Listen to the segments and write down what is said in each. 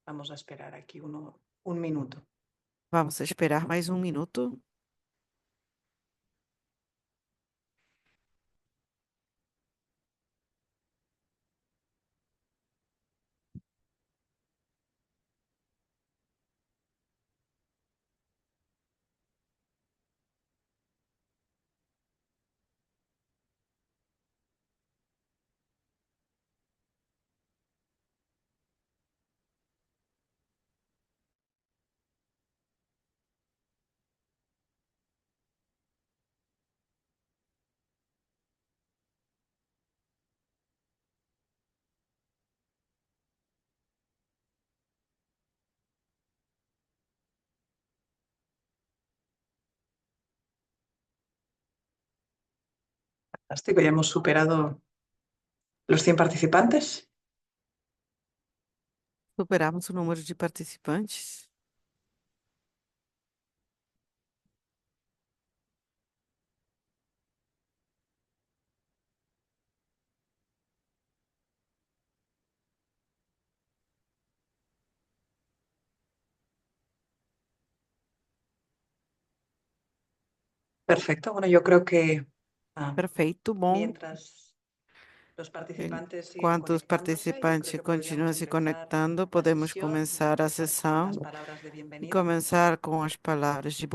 Vamos a esperar aquí un minuto. Vamos esperar mais um minuto. Fantástico, ya hemos superado los 100 participantes. Superamos o número de participantes. Perfecto. Bueno, yo creo que ah, Perfeito, bom. mientras los participantes siguen Enquanto os conectándose, yo creo participantes que podríamos continuam se empezar conectando, la podemos sesión. começar Vamos a a empezar con las sessão palabras de e bienvenida. começar com as palavras de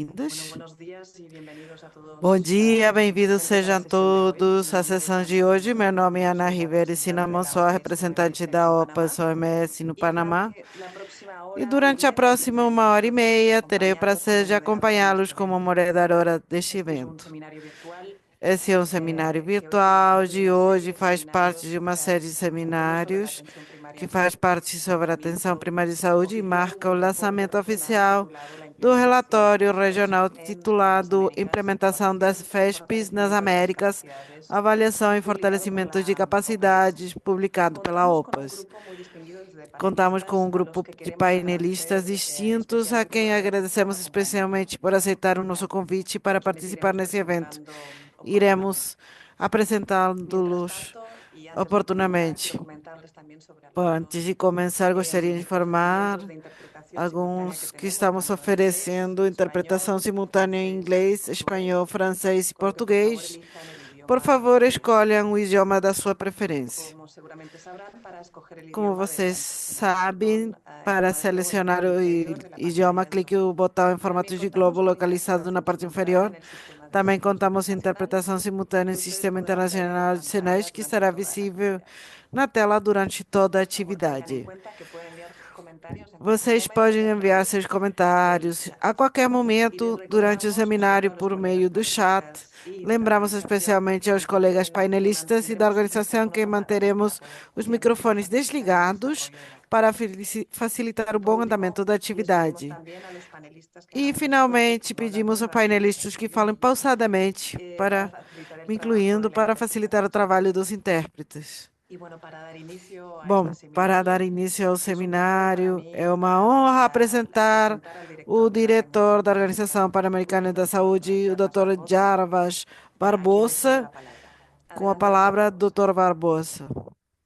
Bueno, boas-vindas. buenos días y bienvenidos a Bom todos dia, los bem-vindos asistentes a la sejam sesión de hoy. todos Mi à nombre es sessão Ana de hoje. Meu Rivera, nome é Ana soy la Rivera e representante de Cinnamon, la sou a OPS representante OMS da en OPAS Panamá. OMS no Y Panamá. durante la próxima E hora y durante a media próxima tendré el uma hora e honor de meia, terei o acompañarlos prazer como de moderadora de acompanhá-los este como evento. moderadora deste Este es un evento. seminario virtual Esse é um seminário que hoy forma virtual parte de de una serie hoje, de faz parte seminarios de uma série de aprende sobre la seminários atención primaria que en faz salud. parte sobre a atenção Lanzamiento primária de saúde e oficial marca o del reporte lançamento regional oficial titulado La do implementación de relatório las regional FESP en las titulado Américas, Implementação das evaluación y FESPs nas fortalecimiento de las Américas, capacidades, avaliação e publicado por fortalecimento de la OPS. capacidades, publicado pela Contamos con un OPAS. grupo muy distinguido de Contamos com panelistas um a los grupo que de queremos painelistas agradecer distintos a especialmente quem por agradecemos acompañarnos. especialmente por aceitar o nosso convite para Son quienes participar iremos nesse evento. presentando oportunamente. Iremos Mientras apresentá-los tanto, y antes de comenzar, quiero oportunamente. comentarles también sobre Bom, antes algunos de começar, gostaria de informar procedimientos de interpretación simultánea que alguns que tenemos, estamos tanto en inglés, oferecendo interpretação español, simultânea em francés y inglês, espanhol, portugués, francês e con lo que por favor português. elijan el Por idioma favor, que deseen. escolham o idioma da sua preferência. Como seguramente sabrán, para escoger el Como idioma de vocês la interpretación, sabem, para de nuevo en la selecionar parte o inferior de la idioma, pantalla del clique Zoom. o botão em También formato de contamos globo con localizado na interpretación parte simultánea inferior. en el sistema de Também signos contamos com internacional interpretação simultânea em que ustedes Sistema podrán ver en Internacional de pantalla Sinais, que durante estará toda la visível actividad. na tela durante toda a Por favor, tengan en atividade. cuenta que pueden enviar sus comentarios en cualquier Vocês momento podem a enviar través seus del comentários a chat. qualquer Y les momento durante o recordamos, sobre seminário todo a los por colegas meio do chat. panelistas y de la Lembramos organización, especialmente aos que colegas painelistas e da mantendremos sus organização micrófonos que apagados para manteremos poder os obviamente microfones facilitar el desligados desarrollo de la para actividad. facilitar o Por bom andamento último, da les pedimos atividade. también a los panelistas que E, hagan un esfuerzo por finalmente, no hablar pedimos muy aos rápido, painelistas que falem pausadamente, para para, facilitar el trabajo incluindo de la para facilitar o interpretación trabalho dos simultánea. intérpretes. Y bueno, para dar inicio a este Bom, para dar seminario, início ao es un placer para seminário, é mí uma honra apresentar presentar al o director de la diretor da Organización Organização Panamericana de Salud, Pan-Americana el da doctor Saúde, o Jarbas Dr. Barbosa, Jarbas a quien le cedo Barbosa, la palabra. com a Adelante, doctor palavra Barbosa. Dr. Barbosa.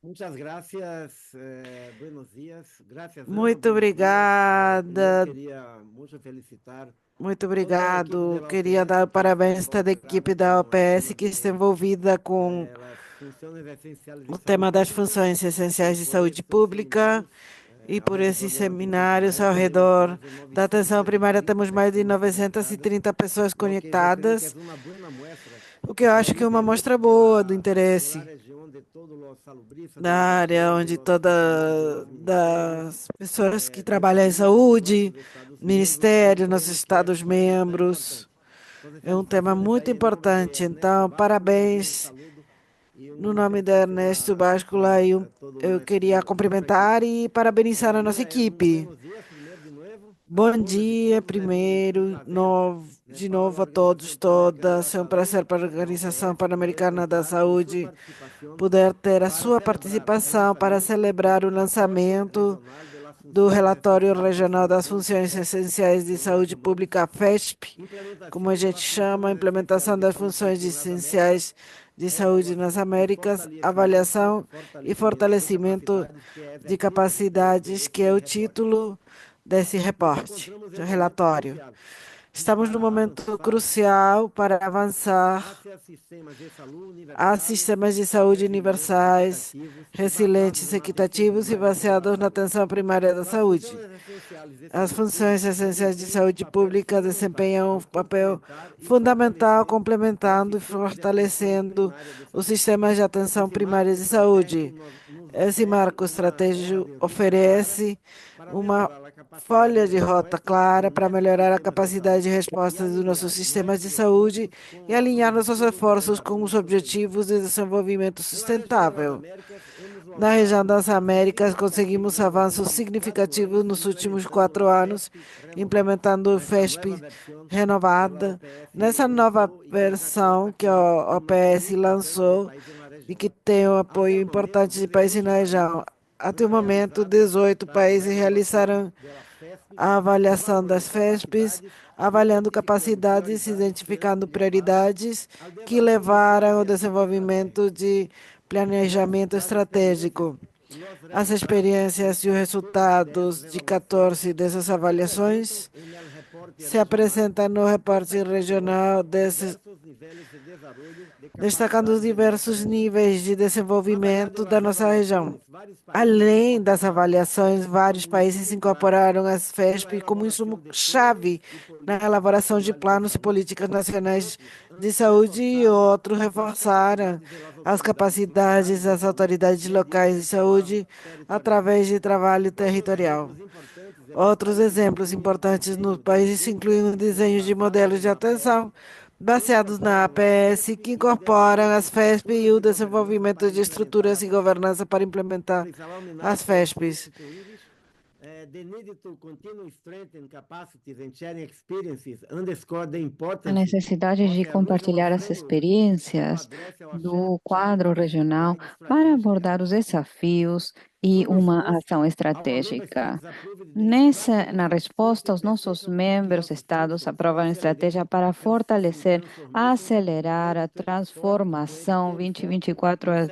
Muchas gracias, buenos días. Gracias, Ana, Muito buenos días. Primero obrigada, quería mucho felicitar muito toda la equipe obrigado. de la Queria dar OPS o que está parabéns a toda a equipe involucrada da con el OPS tema que está de envolvida com las funciones esenciales de o salud tema das pública funções y essenciais de por saúde estos pública. seminarios. E por esses Alrededor de las 30 seminários horas ao tenemos redor más de da atenção primária, 930 temos mais de personas conectadas, 930 pessoas lo que representa que conectadas, es una buena muestra o que eu del acho que é uma interés mostra por boa do por la interesse región de todos los salubristas, da de los área doctores, de onde los funcionarios de los ministerios, das pessoas que de trabalham em salud en saúde, nuestros Estados miembros, y Ministério, nossos creemos que es un tema tan Estados-membros. importante. Entonces, É um tema felicitaciones muito ahí en nombre de importante. Ernesto Então, Báscula y un parabéns saludo y no un nome da felicitación Ernesto Báscula a todo eu queria nuestra cumprimentar equipo. e parabenizar a nossa Mira, equipe. buenos días primero de nuevo a Bom todas y dia, todos. Es un primeiro, placer de para novo la a todos, Organización Panamericana de la todas. É um Salud, prazer para a la Organização OPS, poder Pan-Americana da contar con su Saúde participación poder ter a para sua celebrar el participação para lanzamiento del celebrar o reporte lançamento regional de las do funciones Relatório esenciales de Regional salud das pública, Funções FESP, Essenciais de como la Saúde llamamos, Pública, FESP, como a implementación de gente las chama, a funciones esenciales implementação de das salud funções pública en las Américas, essenciais de saúde nas Américas, avaliação e fortalecimento de capacidades, que é o título desse reporte, de relatório. Estamos num momento crucial para avançar a sistemas de saúde universais, resilientes, equitativos e baseados na atenção primária da saúde. As funções essenciais de saúde pública desempenham um papel fundamental, complementando e fortalecendo os sistemas de atenção primária de saúde. Esse marco estratégico oferece uma folha de rota clara para melhorar a capacidade de resposta dos nossos sistemas de saúde e alinhar nossos esforços com os objetivos de desenvolvimento sustentável. Na região das Américas, conseguimos avanços significativos nos últimos 4 anos, implementando o FESP renovada. Nessa nova versão que a OPS lançou e que tem um apoio importante de países na região. Até o momento, 18 países realizaram a avaliação das FESPs, avaliando capacidades, identificando prioridades que levaram ao desenvolvimento de planejamento estratégico. As experiências e os resultados de 14 dessas avaliações se apresentam no reporte regional destacando os diversos níveis de desenvolvimento da nossa região. Além das avaliações, vários países incorporaram as FESP como insumo-chave na elaboração de planos e políticas nacionais de saúde, e outros reforçaram as capacidades das autoridades locais de saúde através de trabalho territorial. Outros exemplos importantes nos países incluem o desenho de modelos de atenção baseados na APS, que incorporam as FESP, e o desenvolvimento de estruturas e governança para implementar as FESPs. A necessidade de compartilhar as experiências do quadro regional para abordar os desafios e uma ação estratégica. Na resposta, os nossos membros estados aprovaram estratégia para fortalecer, acelerar a transformação 2024 a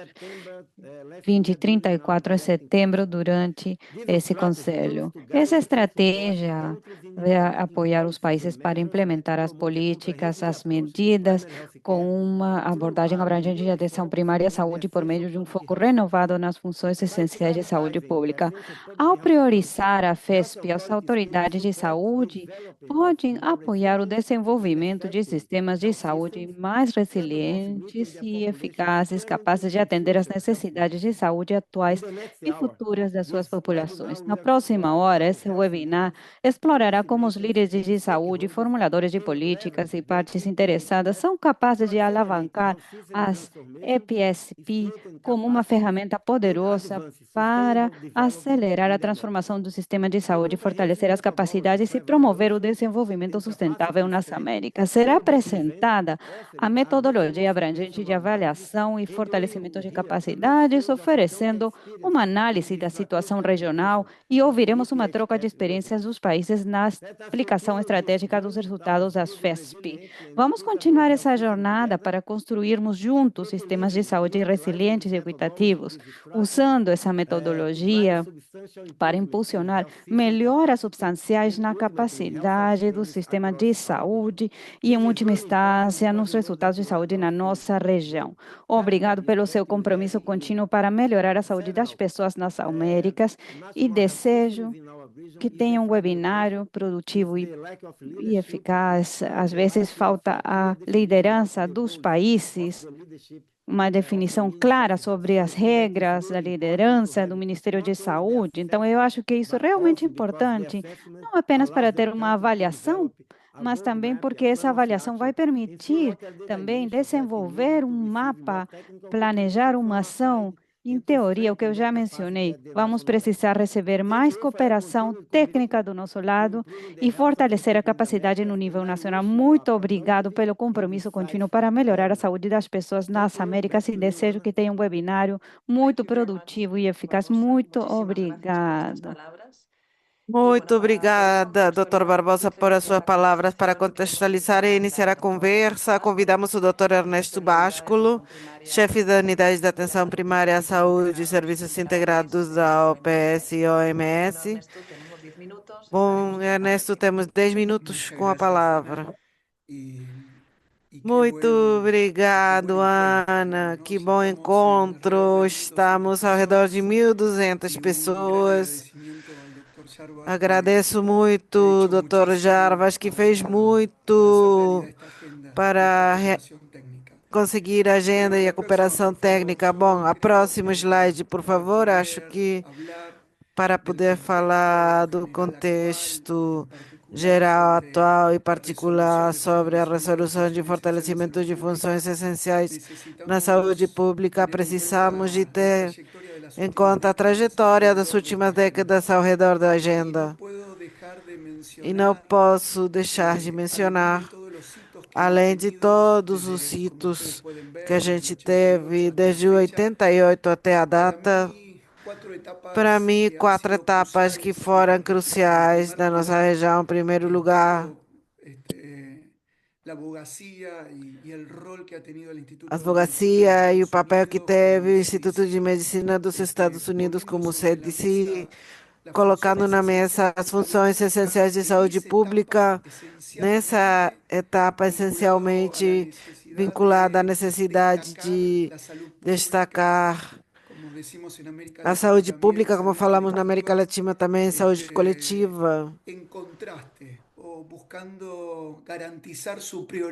2034 em setembro, durante esse Conselho. Essa estratégia vai apoiar os países para implementar as políticas, as medidas, com uma abordagem abrangente de atenção primária à saúde por meio de um foco renovado nas funções essenciais de saúde pública. Ao priorizar a FESP, as autoridades de saúde podem apoiar o desenvolvimento de sistemas de saúde mais resilientes e eficazes, capazes de atender às necessidades de saúde atuais e futuras das suas populações. Na próxima hora, esse webinar explorará como os líderes de saúde, formuladores de políticas e partes interessadas são capazes de alavancar as EPSP como uma ferramenta poderosa para acelerar a transformação do sistema de saúde, fortalecer as capacidades e promover o desenvolvimento sustentável nas Américas. Será apresentada a metodologia abrangente de avaliação e fortalecimento de capacidades, oferecendo uma análise da situação regional, e ouviremos uma troca de experiências dos países na aplicação estratégica dos resultados das FESP. Vamos continuar essa jornada para construirmos juntos sistemas de saúde resilientes e equitativos, usando essa metodologia para impulsionar melhoras substanciais na capacidade do sistema de saúde e, em última instância, nos resultados de saúde na nossa região. Obrigado pelo seu compromisso contínuo para melhorar a saúde das pessoas nas Américas, e desejo que tenha um webinário produtivo e eficaz. Às vezes falta a liderança dos países, uma definição clara sobre as regras da liderança do Ministério de Saúde. Então, eu acho que isso é realmente importante, não apenas para ter uma avaliação, mas também porque essa avaliação vai permitir também desenvolver um mapa, planejar uma ação. Em teoria, o que eu já mencionei, vamos precisar receber mais cooperação técnica do nosso lado e fortalecer a capacidade no nível nacional. Muito obrigado pelo compromisso contínuo para melhorar a saúde das pessoas nas Américas, e desejo que tenha um webinário muito produtivo e eficaz. Muito obrigada. Muito obrigada, Dr. Barbosa, por as suas palavras para contextualizar e iniciar a conversa. Convidamos o Dr. Ernesto Básculo, chefe da Unidade de Atenção Primária à Saúde e Serviços Integrados da OPS e OMS. Bom, Ernesto, temos 10 minutos com a palavra. Muito obrigado, Ana. Que bom encontro. Estamos ao redor de 1.200 pessoas. Agradeço muito, Dr. Jarbas, que fez muito para conseguir a agenda e a cooperação técnica. Bom, a próxima slide, por favor. Acho que para poder falar do contexto geral, atual e particular sobre a resolução de fortalecimento de funções essenciais na saúde pública, precisamos de ter em conta a trajetória das últimas décadas ao redor da agenda. E não posso deixar de mencionar, além de todos os hitos que a gente teve desde 88 até a data, para mim, 4 etapas que foram cruciais na nossa região. Em primeiro lugar, a advocacia e o papel que teve o Instituto de Medicina dos Estados Unidos como CDC, colocando na mesa as funções essenciais de saúde pública, nessa etapa essencialmente vinculada à necessidade de destacar a saúde pública, como falamos na América Latina também, saúde coletiva,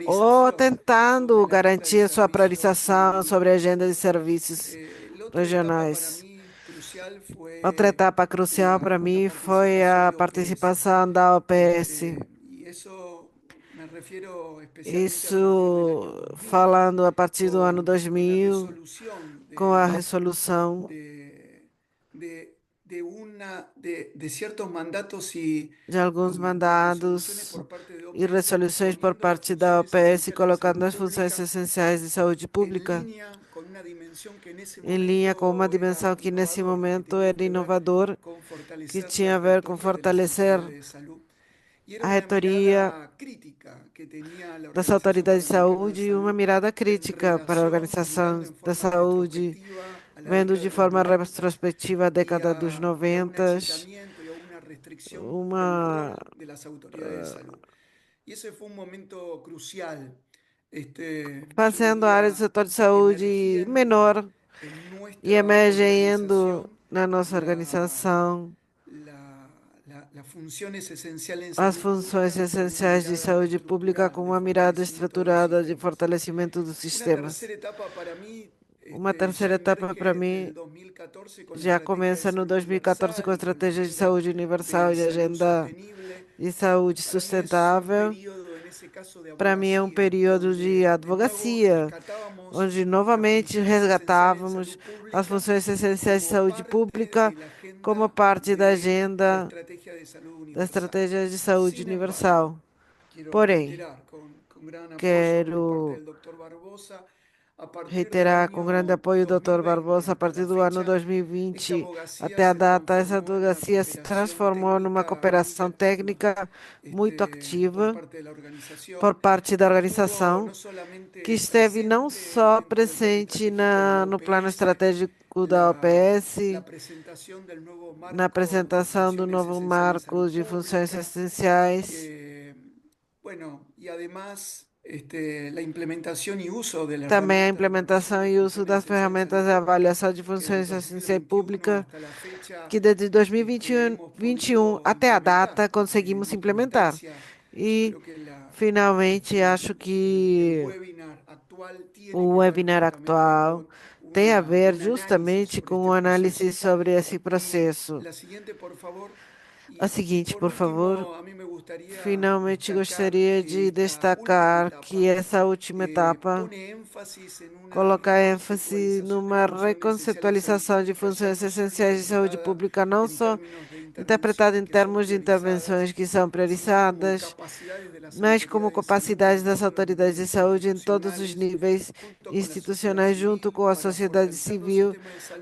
ou tentando garantir sua priorização sobre a agenda de serviços regionais. Outra etapa crucial para mim foi a participação da OPS. Isso falando a partir do ano 2000, com a resolução de alguns mandados e resoluções por parte da OPS, colocando as funções essenciais de saúde pública em linha com uma dimensão que nesse momento era inovador, que tinha a ver com fortalecer a reitoria das autoridades de saúde e uma mirada crítica para a organização da saúde, vendo de forma retrospectiva a década dos 90, uma fazendo a área do setor de saúde menor e emergindo na nossa organização as funções essenciais de saúde pública com uma mirada estruturada de fortalecimento dos sistemas. Uma terceira etapa para mim já começa no 2014 com a Estratégia de Saúde Universal e Agenda de Saúde Sustentável. Para mim é um período de advocacia, onde novamente resgatávamos as funções essenciais de saúde pública como parte da agenda da Estratégia de Saúde Universal. Porém, quero reiterar com grande apoio do Dr. Barbosa, a partir do ano 2020 até a data, essa advocacia se transformou numa cooperação técnica muito ativa por parte da organização, que esteve não só presente no plano estratégico da OPS, na apresentação do novo marco de funções essenciais, também a implementação e uso das ferramentas de avaliação de funções essenciais públicas, que desde 2021 até a data conseguimos implementar. E, finalmente, acho que o webinar atual tem a ver justamente com uma análise sobre esse processo. A seguinte, por favor. Finalmente, gostaria de destacar que essa última etapa coloca ênfase numa reconceptualização de funções essenciais de saúde pública, não só interpretada em termos de intervenções que são priorizadas, mas como capacidade das autoridades de saúde em todos os níveis institucionais, junto com a sociedade civil,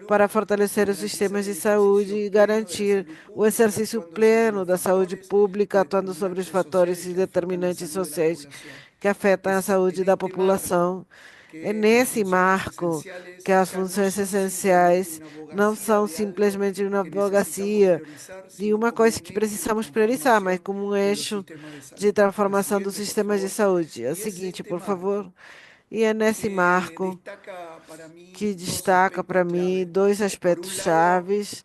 para fortalecer os sistemas de saúde e garantir o exercício pleno da saúde pública, atuando sobre os fatores e determinantes sociais que afetam a saúde da população. É nesse marco que as funções essenciais não são simplesmente uma advocacia de uma coisa que precisamos priorizar, mas como um eixo de transformação dos sistemas de saúde. É o seguinte, por favor. E é nesse marco que destaca para mim dois aspectos chaves.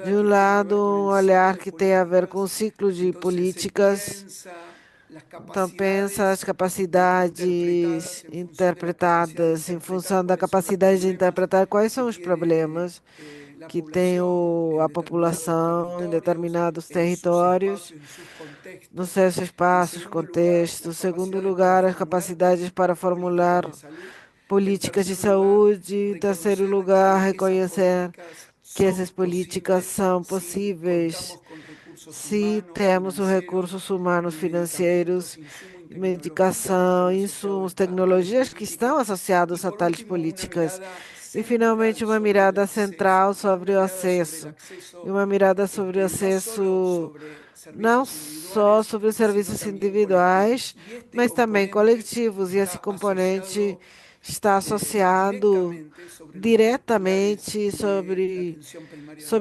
De um lado, um olhar que tem a ver com o ciclo de políticas. Então, pensa as capacidades interpretadas em função da capacidade de interpretar quais são os problemas que tem a população em determinados territórios, nos seus espaços, contextos. Segundo lugar, as capacidades para formular políticas de saúde. Em terceiro lugar, reconhecer que essas políticas são possíveis se temos os recursos humanos, financeiros, medicação, insumos, tecnologias que estão associados a tais políticas. E, finalmente, uma mirada central sobre o acesso. E uma mirada sobre o acesso não só sobre os serviços individuais, mas também coletivos. E esse componente está associado diretamente sobre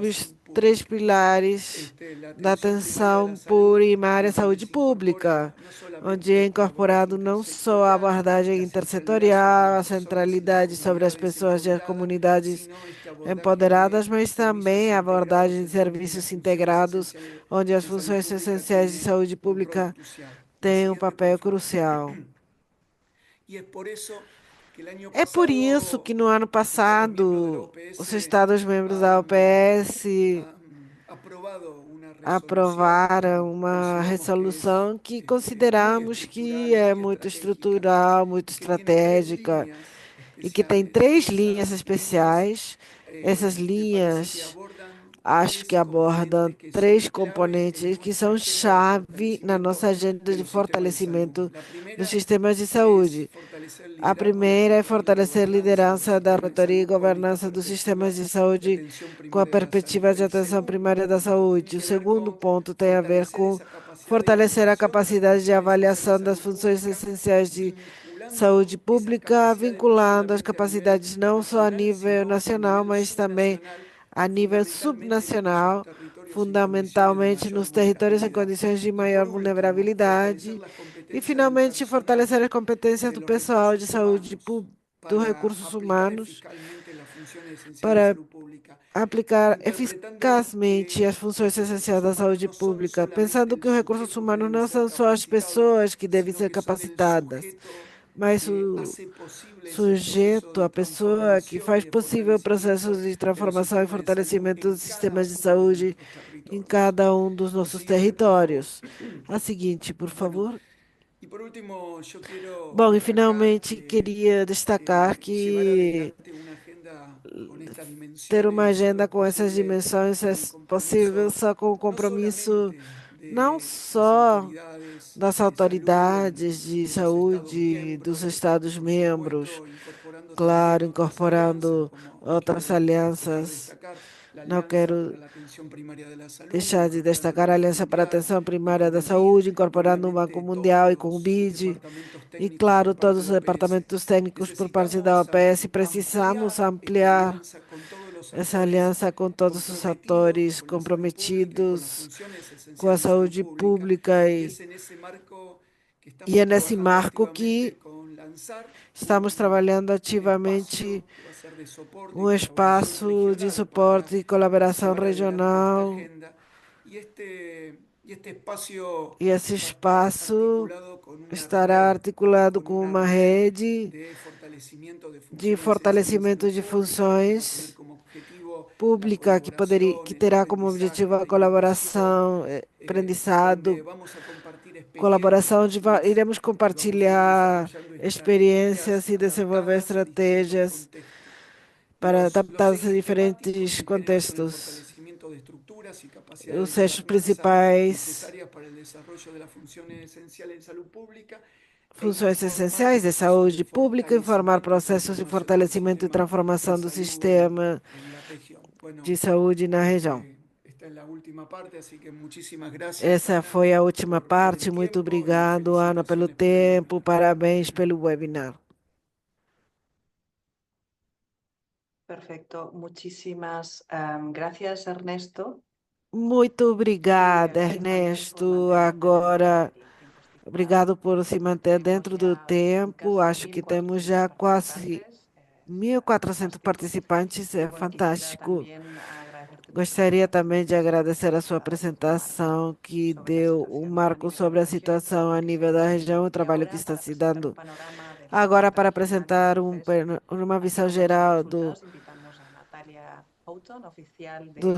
os três pilares da atenção primária à saúde pública, onde é incorporado não só a abordagem intersetorial, a centralidade sobre as pessoas das comunidades empoderadas, mas também a abordagem de serviços integrados, onde as funções essenciais de saúde pública têm um papel crucial. É por isso que no ano passado os Estados-membros da OPS aprovaram uma resolução que consideramos que é muito estrutural, muito estratégica e que tem 3 linhas especiais. Essas linhas acho que abordam 3 componentes que são chave na nossa agenda de fortalecimento dos sistemas de saúde. A primeira é fortalecer a liderança da relatoria e governança dos sistemas de saúde com a perspectiva de atenção primária da saúde. O segundo ponto tem a ver com fortalecer a capacidade de avaliação das funções essenciais de saúde pública, vinculando as capacidades não só a nível nacional, mas também a nível subnacional, fundamentalmente nos territórios em condições de maior vulnerabilidade. E, finalmente, fortalecer as competências do pessoal de saúde dos recursos humanos para aplicar eficazmente as funções essenciais da saúde pública, pensando que os recursos humanos não são só as pessoas que devem ser capacitadas, mas o sujeito, a pessoa que faz possível processos de transformação e fortalecimento dos sistemas de saúde em cada um dos nossos territórios. A seguinte, por favor. Bom, e finalmente queria destacar que ter uma agenda com essas dimensões é possível só com o compromisso não só das autoridades de saúde dos Estados-membros, claro, incorporando outras alianças. Não quero deixar de destacar a Aliança para a Atenção Primária da Saúde, incorporando o Banco Mundial e com o BID, e, claro, todos os departamentos técnicos por parte da OPS. Precisamos ampliar essa aliança com todos os atores comprometidos com a saúde pública e é nesse marco que estamos trabalhando ativamente um espaço de suporte e colaboração regional. E esse espaço estará articulado com uma rede de fortalecimento de funções pública que terá como objetivo a colaboração, aprendizado, colaboração. Iremos compartilhar experiências e desenvolver estratégias para adaptar-se a diferentes contextos. Os eixos principais, funções essenciais de saúde pública, informar processos de fortalecimento e transformação do sistema de saúde na região. Essa foi a última parte. Muito obrigado, Ana, pelo tempo. Parabéns pelo webinar. Perfecto. Muchísimas gracias, Ernesto. Muito obrigada, Ernesto. Agora, obrigado por se manter dentro do tempo. Acho que temos já quase 1.400 participantes. É fantástico. Gostaria também de agradecer a sua apresentação, que deu um marco sobre a situação a nível da região, o trabalho que está se dando. Agora, para apresentar uma visão geral dos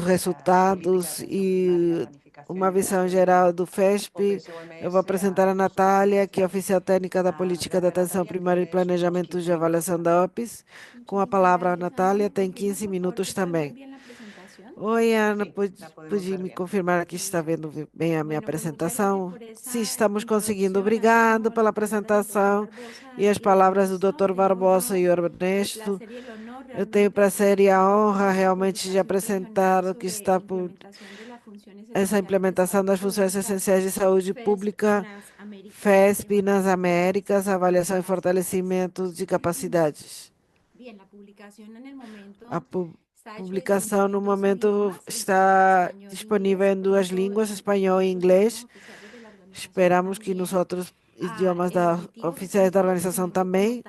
resultados e uma visão geral do FESP, eu vou apresentar a Natália, que é oficial técnica da Política de Atenção Primária e Planejamento de Avaliação da OPS. Com a palavra, a Natália tem 15 minutos também. Oi, Ana, pode me confirmar que está vendo bem a minha apresentação? Sim, estamos conseguindo. Obrigado pela apresentação e as palavras do Dr. Barbosa e Ernesto. Eu tenho o prazer e a honra realmente de apresentar o que está por essa implementação das funções essenciais de saúde pública, FESP nas Américas, avaliação e fortalecimento de capacidades. A publicação no momento está disponível em 2 línguas, espanhol e inglês. Esperamos que nos outros idiomas oficiais da organização também.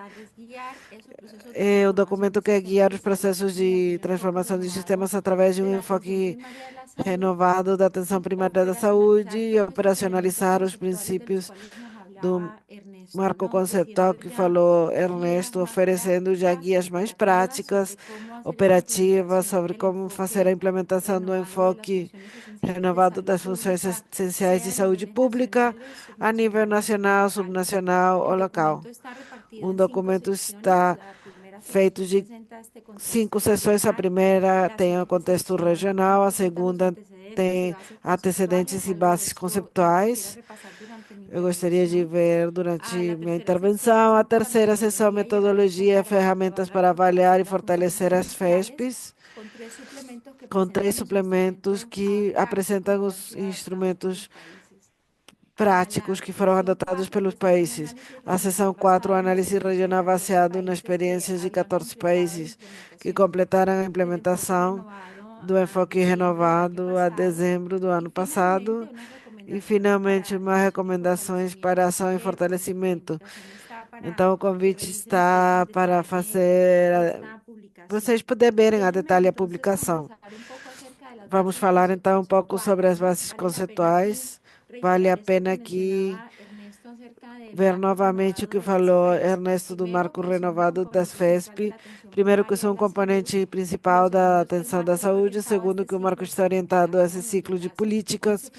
O documento quer guiar os processos de transformação de sistemas através de um enfoque renovado da atenção primária da saúde e operacionalizar os princípios do marco conceptual que falou Ernesto, oferecendo já guias mais práticas, operativas, sobre como fazer a implementação do enfoque renovado das funções essenciais de saúde pública a nível nacional, subnacional ou local. Um documento está feito de 5 sessões. A primeira tem o contexto regional, a segunda tem antecedentes e bases conceptuais. Eu gostaria de ver durante minha intervenção. A terceira sessão, metodologia e ferramentas para avaliar e fortalecer as FESPs, com 3 suplementos que apresentam os instrumentos práticos que foram adotados pelos países. A seção 4, análise regional baseado nas experiências de 14 países que completaram a implementação do enfoque renovado a dezembro do ano passado. E, finalmente, umas recomendações para ação e fortalecimento. Então, o convite está para fazer vocês poderem verem a detalhe a publicação. Vamos falar, então, um pouco sobre as bases conceituais. Vale a pena aqui ver novamente o que falou Ernesto do marco renovado das FESP. Primeiro, que são um componente principal da atenção da saúde. Segundo, que o marco está orientado a esse ciclo de políticas,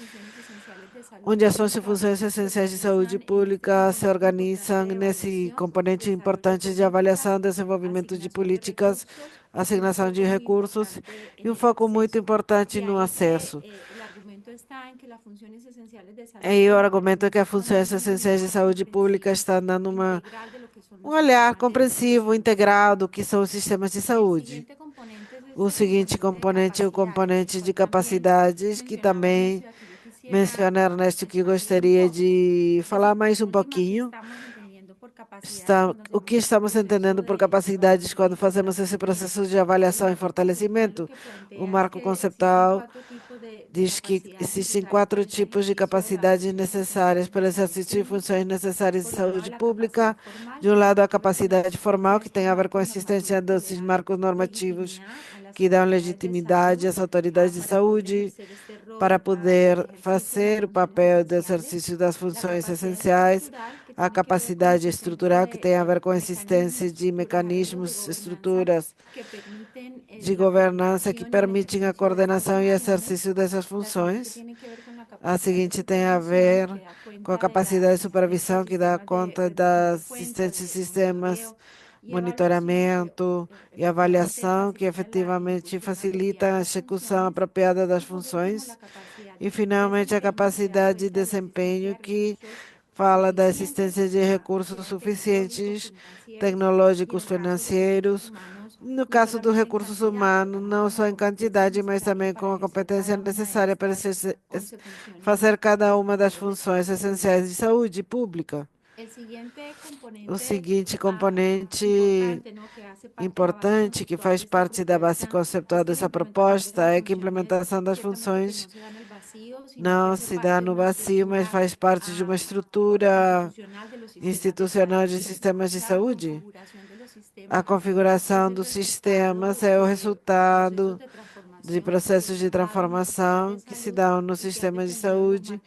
onde ações e funções essenciais de saúde pública se organizam nesse componente importante de avaliação, desenvolvimento de políticas, assignação de recursos e um foco muito importante no acesso. E o argumento é que as funções essenciais de saúde pública estão dando um olhar compreensivo, integral do que são os sistemas de saúde. O seguinte componente é o componente de capacidades, que também menciona Ernesto, que gostaria de falar mais um pouquinho. O que estamos entendendo por capacidades quando fazemos esse processo de avaliação e fortalecimento? O marco conceptual diz que existem 4 tipos de capacidades necessárias para o exercício de funções necessárias de saúde pública. De um lado, a capacidade formal, que tem a ver com a existência desses marcos normativos que dão legitimidade às autoridades de saúde para poder fazer o papel de exercício das funções essenciais. A capacidade estrutural, que tem a ver com a existência de mecanismos, estruturas de governança que permitem a coordenação e exercício dessas funções. A seguinte tem a ver com a capacidade de supervisão, que dá conta das existências de sistemas, monitoramento e avaliação, que efetivamente facilitam a execução apropriada das funções. E, finalmente, a capacidade de desempenho, que fala da existência de recursos suficientes, tecnológicos, financeiros, No caso dos recursos humanos, não só em quantidade, mas também com a competência necessária para fazer cada uma das funções essenciais de saúde pública. O seguinte componente importante que faz parte da base conceptual dessa proposta é que a implementação das funções não se dá no vazio, mas faz parte de uma estrutura institucional de sistemas de saúde. A configuração dos sistemas é o resultado de processos de transformação que se dão nos sistemas de saúde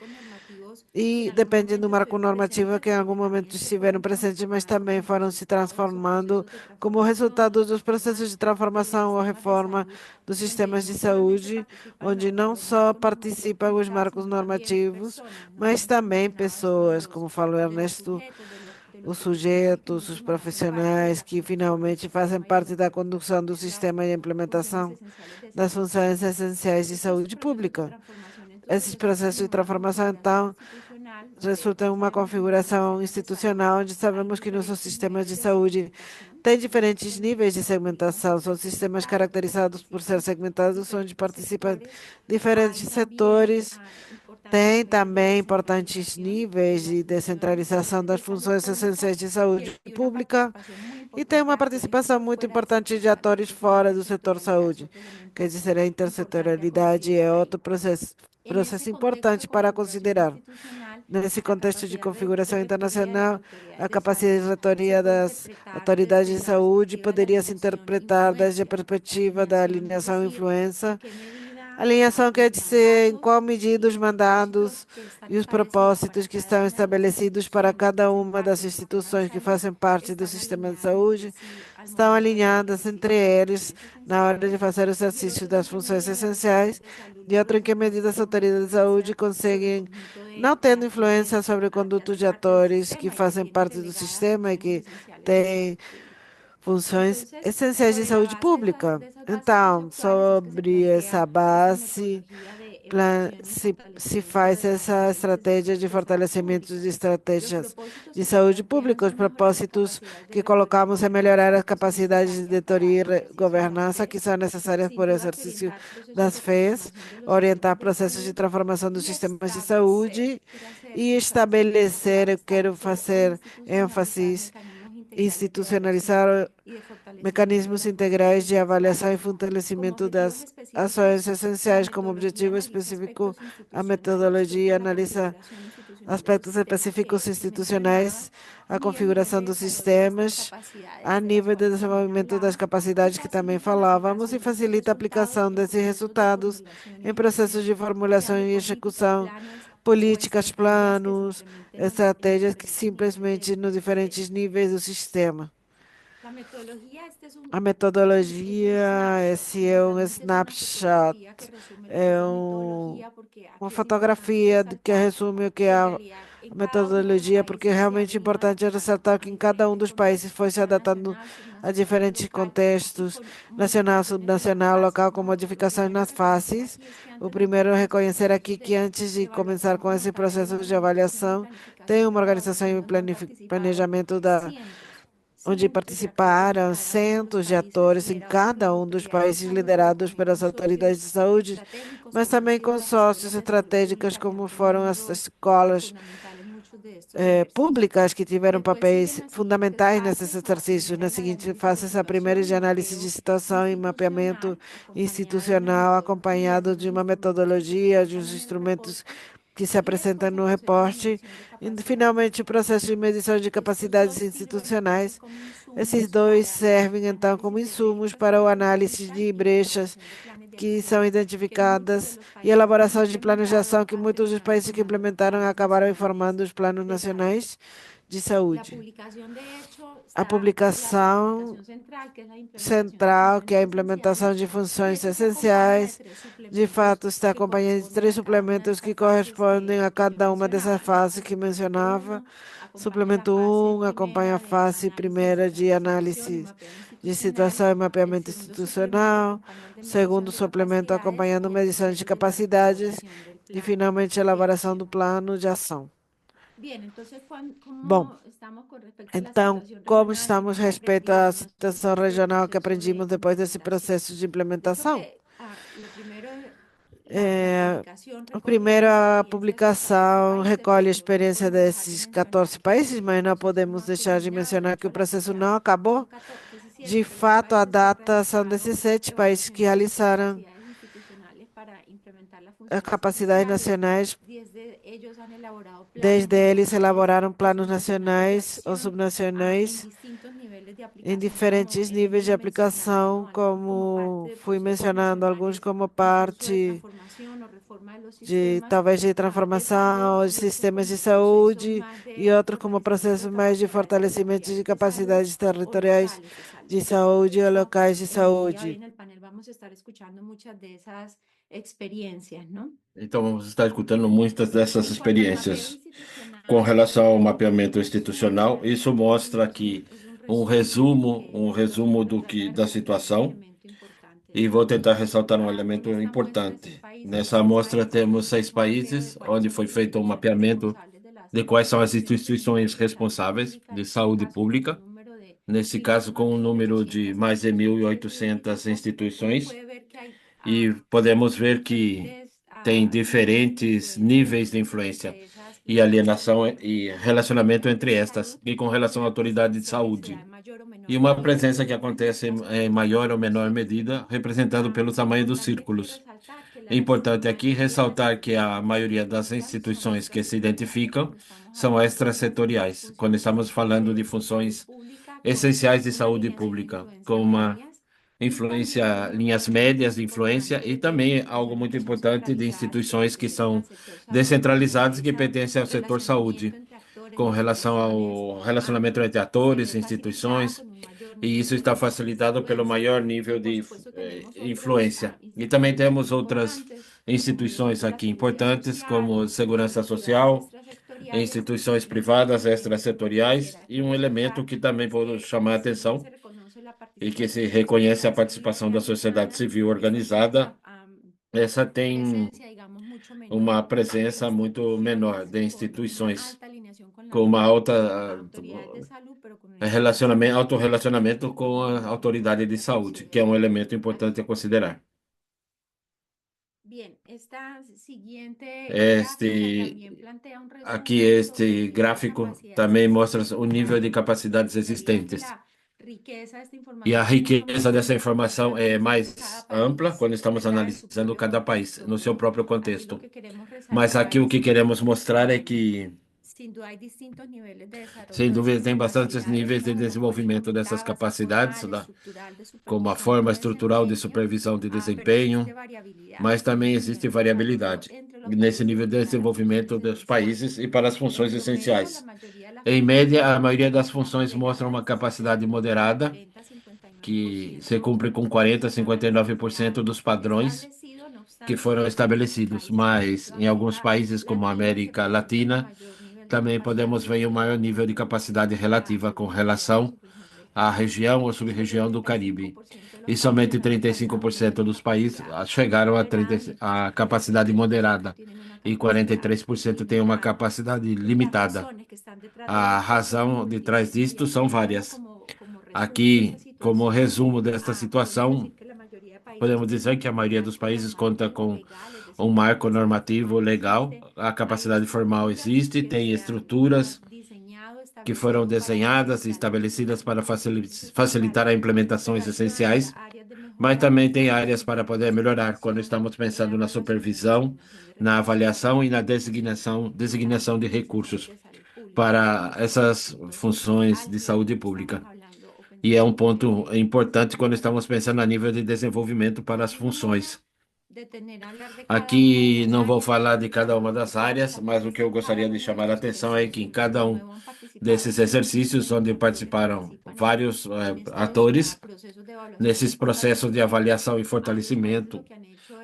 e depende do marco normativo que em algum momento estiveram presentes, mas também foram se transformando como resultado dos processos de transformação ou reforma dos sistemas de saúde, onde não só participam os marcos normativos, mas também pessoas, como falou Ernesto, os sujeitos, os profissionais que finalmente fazem parte da condução do sistema e implementação das funções essenciais de saúde pública. Esses processos de transformação, então, resultam em uma configuração institucional onde sabemos que nossos sistemas de saúde têm diferentes níveis de segmentação. São sistemas caracterizados por ser segmentados, onde participam diferentes setores. Tem também importantes níveis de descentralização das funções essenciais de saúde pública e tem uma participação muito importante de atores fora do setor saúde. Quer dizer, a intersetorialidade é outro processo importante para considerar. Nesse contexto de configuração internacional, a capacidade de relatoria das autoridades de saúde poderia se interpretar desde a perspectiva da alinhação e influência. Alinhação quer dizer em qual medida os mandados e os propósitos que estão estabelecidos para cada uma das instituições que fazem parte do sistema de saúde estão alinhadas entre eles na hora de fazer o exercício das funções essenciais, e outra em que medida as autoridades de saúde conseguem, não tendo influência sobre o conduto de atores que fazem parte do sistema e que têm funções essenciais de saúde pública. Então, sobre essa base, se faz essa estratégia de fortalecimento de estratégias de saúde pública. Os propósitos que colocamos é melhorar as capacidades de diretoria e governança que são necessárias para o exercício das FEs, orientar processos de transformação dos sistemas de saúde e estabelecer, eu quero fazer ênfase institucionalizar mecanismos integrais de avaliação e fortalecimento das ações essenciais como objetivo específico. A metodologia analisa aspectos específicos institucionais, a configuração dos sistemas, a nível de desenvolvimento das capacidades que também falávamos e facilita a aplicação desses resultados em processos de formulação e execução, políticas, planos, estratégias que simplesmente nos diferentes níveis do sistema. A metodologia, esse é um snapshot, é uma fotografia que resume o que é a metodologia, porque é realmente importante ressaltar que em cada um dos países foi se adaptando a diferentes contextos, nacional, subnacional, local, com modificações nas fases. O primeiro é reconhecer aqui que antes de começar com esse processo de avaliação, tem uma organização e planejamento onde participaram centos de atores em cada um dos países liderados pelas autoridades de saúde, mas também consórcios estratégicos como foram as escolas públicas que tiveram papéis fundamentais nesses exercícios. Na seguinte fase, a primeira de análise de situação e mapeamento institucional, acompanhado de uma metodologia, de uns instrumentos que se apresentam no reporte, e finalmente o processo de medição de capacidades institucionais. Esses dois servem então como insumos para o análise de brechas que são identificadas e elaboração de planos de ação que muitos dos países que implementaram acabaram informando os planos nacionais de saúde. A publicação central, que é a implementação de funções essenciais, de fato está acompanhada de 3 suplementos que correspondem a cada uma dessas fases que mencionava. Suplemento 1 acompanha a fase primeira de análise de situação e mapeamento institucional. Segundo suplemento acompanhando medições de capacidades e finalmente a elaboração do plano de ação. Bom, então, como estamos respeito à situação regional que aprendimos depois desse processo de implementação? A primeira publicação recolhe a experiência desses 14 países, mas não podemos deixar de mencionar que o processo não acabou. De fato, a data são 17 países que realizaram as capacidades nacionais. Desde eles elaboraram planos nacionais ou subnacionais em diferentes níveis de aplicação, como fui mencionando alguns como parte de talvez de transformação de sistemas de saúde e outros como processos mais de fortalecimento de capacidades territoriais de saúde ou locais de saúde. Então, vamos estar escutando muitas dessas experiências com relação ao mapeamento institucional. Isso mostra aqui um resumo da situação. E vou tentar ressaltar um elemento importante. Nessa amostra temos 6 países onde foi feito um mapeamento de quais são as instituições responsáveis de saúde pública. Nesse caso, com um número de mais de 1.800 instituições. E podemos ver que tem diferentes níveis de influência e alienação e relacionamento entre estas, e com relação à autoridade de saúde. E uma presença que acontece em maior ou menor medida, representado pelo tamanho dos círculos. É importante aqui ressaltar que a maioria das instituições que se identificam são extrasetoriais, quando estamos falando de funções essenciais de saúde pública, como uma influência, linhas médias de influência e também algo muito importante de instituições que são descentralizadas e que pertencem ao setor saúde, com relação ao relacionamento entre atores, instituições, e isso está facilitado pelo maior nível de influência. E também temos outras instituições aqui importantes, como segurança social, instituições privadas extrasetoriais, e um elemento que também vou chamar a atenção e que se reconhece a participação da sociedade civil organizada. Essa tem uma presença muito menor de instituições com uma alta autorrelacionamento com a autoridade de saúde, que é um elemento importante a considerar. Este gráfico também mostra o nível de capacidades existentes. E a riqueza dessa informação é mais ampla quando estamos analisando cada país no seu próprio contexto. Mas aqui o que queremos mostrar é que, sem dúvida, tem bastantes níveis de desenvolvimento dessas capacidades, como a forma estrutural de supervisão de desempenho, mas também existe variabilidade nesse nível de desenvolvimento dos países e para as funções essenciais. Em média, a maioria das funções mostra uma capacidade moderada, que se cumpre com 40% a 59% dos padrões que foram estabelecidos, mas em alguns países como a América Latina, também podemos ver um maior nível de capacidade relativa com relação à região ou sub-região do Caribe. E somente 35% dos países chegaram a capacidade moderada e 43% têm uma capacidade limitada. A razão de trás disto são várias. Aqui, como resumo desta situação, podemos dizer que a maioria dos países conta com um marco normativo legal, a capacidade formal existe, tem estruturas que foram desenhadas e estabelecidas para facilitar a implementações essenciais, mas também tem áreas para poder melhorar quando estamos pensando na supervisão, na avaliação e na designação de recursos para essas funções de saúde pública. E é um ponto importante quando estamos pensando a nível de desenvolvimento para as funções. Aqui não vou falar de cada uma das áreas, mas o que eu gostaria de chamar a atenção é que em cada um desses exercícios, onde participaram vários atores, nesses processos de avaliação e fortalecimento,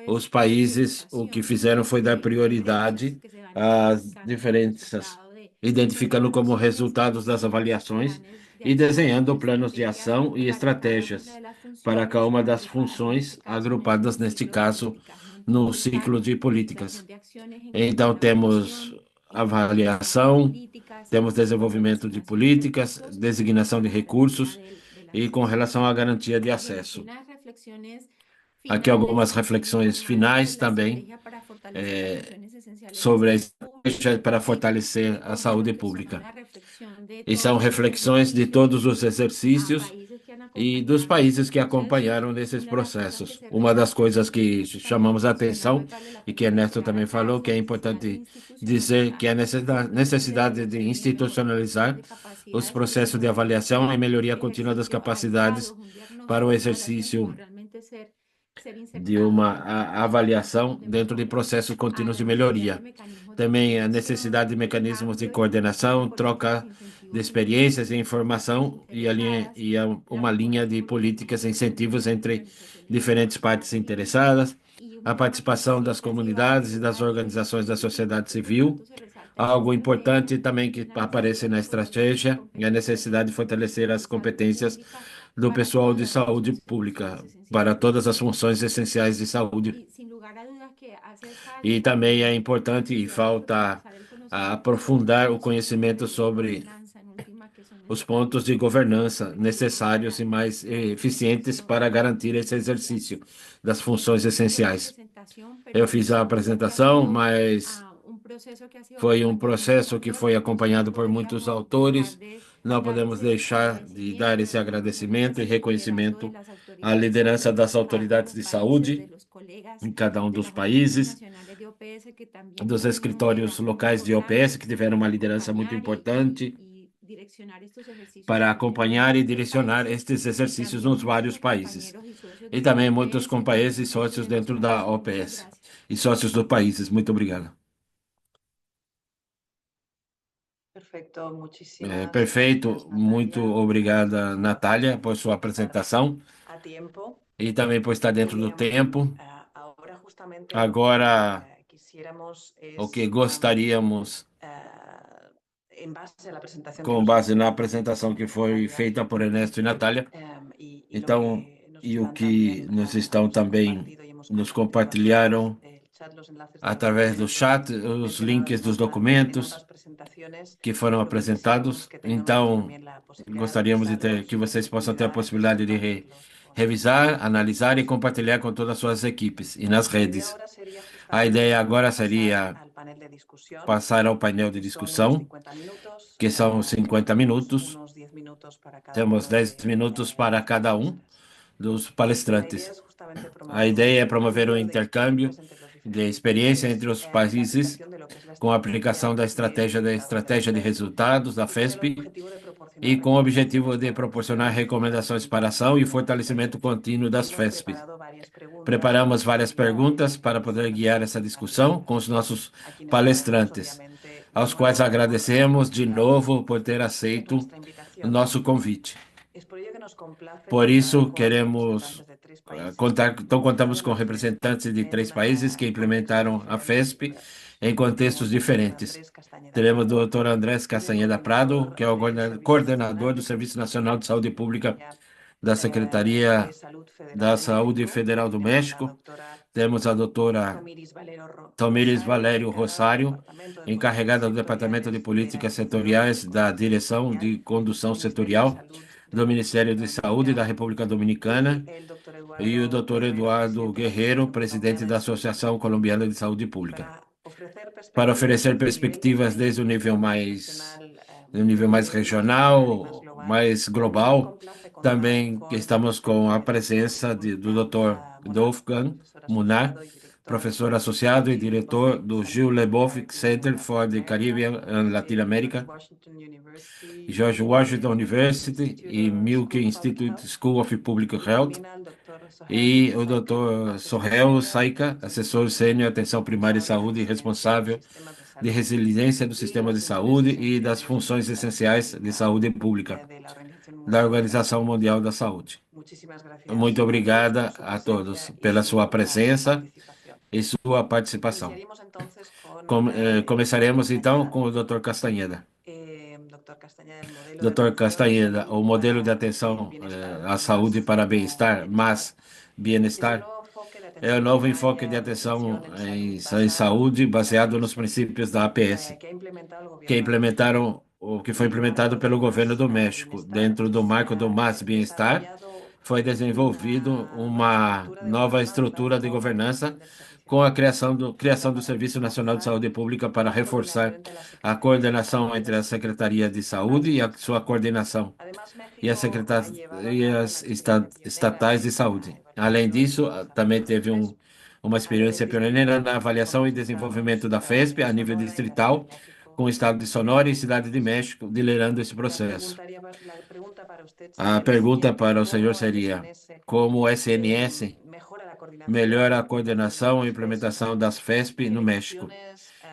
os países o que fizeram foi dar prioridade às diferenças, identificando como resultados das avaliações e desenhando planos de ação e estratégias para cada uma das funções agrupadas, neste caso, no ciclo de políticas. Então, temos avaliação, temos desenvolvimento de políticas, designação de recursos e com relação à garantia de acesso. Aqui algumas reflexões finais também sobre a estratégia para fortalecer a saúde pública. E são reflexões de todos os exercícios e dos países que acompanharam nesses processos. Uma das coisas que chamamos a atenção e que Ernesto também falou, que é importante dizer que a necessidade de institucionalizar os processos de avaliação e melhoria contínua das capacidades para o exercício de uma avaliação dentro de processos contínuos de melhoria. Também a necessidade de mecanismos de coordenação, troca de experiências e informação e uma linha de políticas e incentivos entre diferentes partes interessadas, a participação das comunidades e das organizações da sociedade civil. Algo importante também que aparece na estratégia é a necessidade de fortalecer as competências do pessoal de saúde pública para todas as funções essenciais de saúde. E também é importante e falta aprofundar o conhecimento sobre os pontos de governança necessários e mais eficientes para garantir esse exercício das funções essenciais. Eu fiz a apresentação, mas foi um processo que foi acompanhado por muitos autores. Não podemos deixar de dar esse agradecimento e reconhecimento à liderança das autoridades de saúde em cada um dos países, dos escritórios locais de OPS, que tiveram uma liderança muito importante para acompanhar e direcionar estes exercícios nos vários países. E também muitos companheiros e sócios dentro da OPS e sócios dos países. Muito obrigado. Perfeito. Muito obrigada, Natália, por sua apresentação e também por estar dentro do tempo. Agora, o que gostaríamos, com base na apresentação que foi feita por Ernesto e Natália, então, e o que nos estão também, nos compartilharam através do chat, os links dos documentos que foram apresentados. Então, gostaríamos que vocês possam ter a possibilidade de revisar, analisar e compartilhar com todas as suas equipes e nas redes. A ideia agora seria passar ao painel de discussão, que são 50 minutos. Temos 10 minutos para cada um dos palestrantes. A ideia é promover um intercâmbio de experiência entre os países com a aplicação da estratégia de resultados da FESP e com o objetivo de proporcionar recomendações para ação e fortalecimento contínuo das FESP. Preparamos várias perguntas para poder guiar essa discussão com os nossos palestrantes, aos quais agradecemos de novo por ter aceito o nosso convite. Por isso, contamos com representantes de 3 países que implementaram a FESP em contextos diferentes. Teremos o Dr. Andrés Castaneda Prado, que é o coordenador do Serviço Nacional de Saúde Pública da Secretaria da Saúde Federal do México. Temos a doutora Tamires Valério Rosário, encarregada do Departamento de Políticas Setoriais da Direção de Condução Setorial do Ministério de Saúde da República Dominicana, e o Dr. Eduardo Guerreiro, presidente da Associação Colombiana de Saúde Pública, para oferecer perspectivas desde o nível mais regional, mais global. Também estamos com a presença do Dr. Wolfgang Munar, professor associado e diretor do Gil Leboff Center for the Caribbean and Latin America, George Washington University e Milken Institute School of Public Health, e o Dr. Sohel Saika, assessor sênior Atenção Primária e Saúde, responsável de resiliência do sistema de saúde e das funções essenciais de saúde pública da Organização Mundial da Saúde. Muito obrigada a todos pela sua presença e sua participação. Começaremos então com o Dr. Castaneda. Dr. Castaneda, o modelo de atenção à saúde para bem-estar, mais bem-estar, é o novo enfoque de atenção em saúde baseado nos princípios da APS, que implementaram o que foi implementado pelo governo do México. Dentro do marco do Mais Bem-Estar, foi desenvolvido uma nova estrutura de governança com a criação do Serviço Nacional de Saúde Pública para reforçar a coordenação entre a Secretaria de Saúde e a sua coordenação e as secretarias estatais de saúde. Além disso, também teve uma experiência pioneira na avaliação e desenvolvimento da FESP a nível distrital, com o estado de Sonora e Cidade de México liderando esse processo. A pergunta para o senhor seria: como o SNS melhora a coordenação e implementação das FESP no México?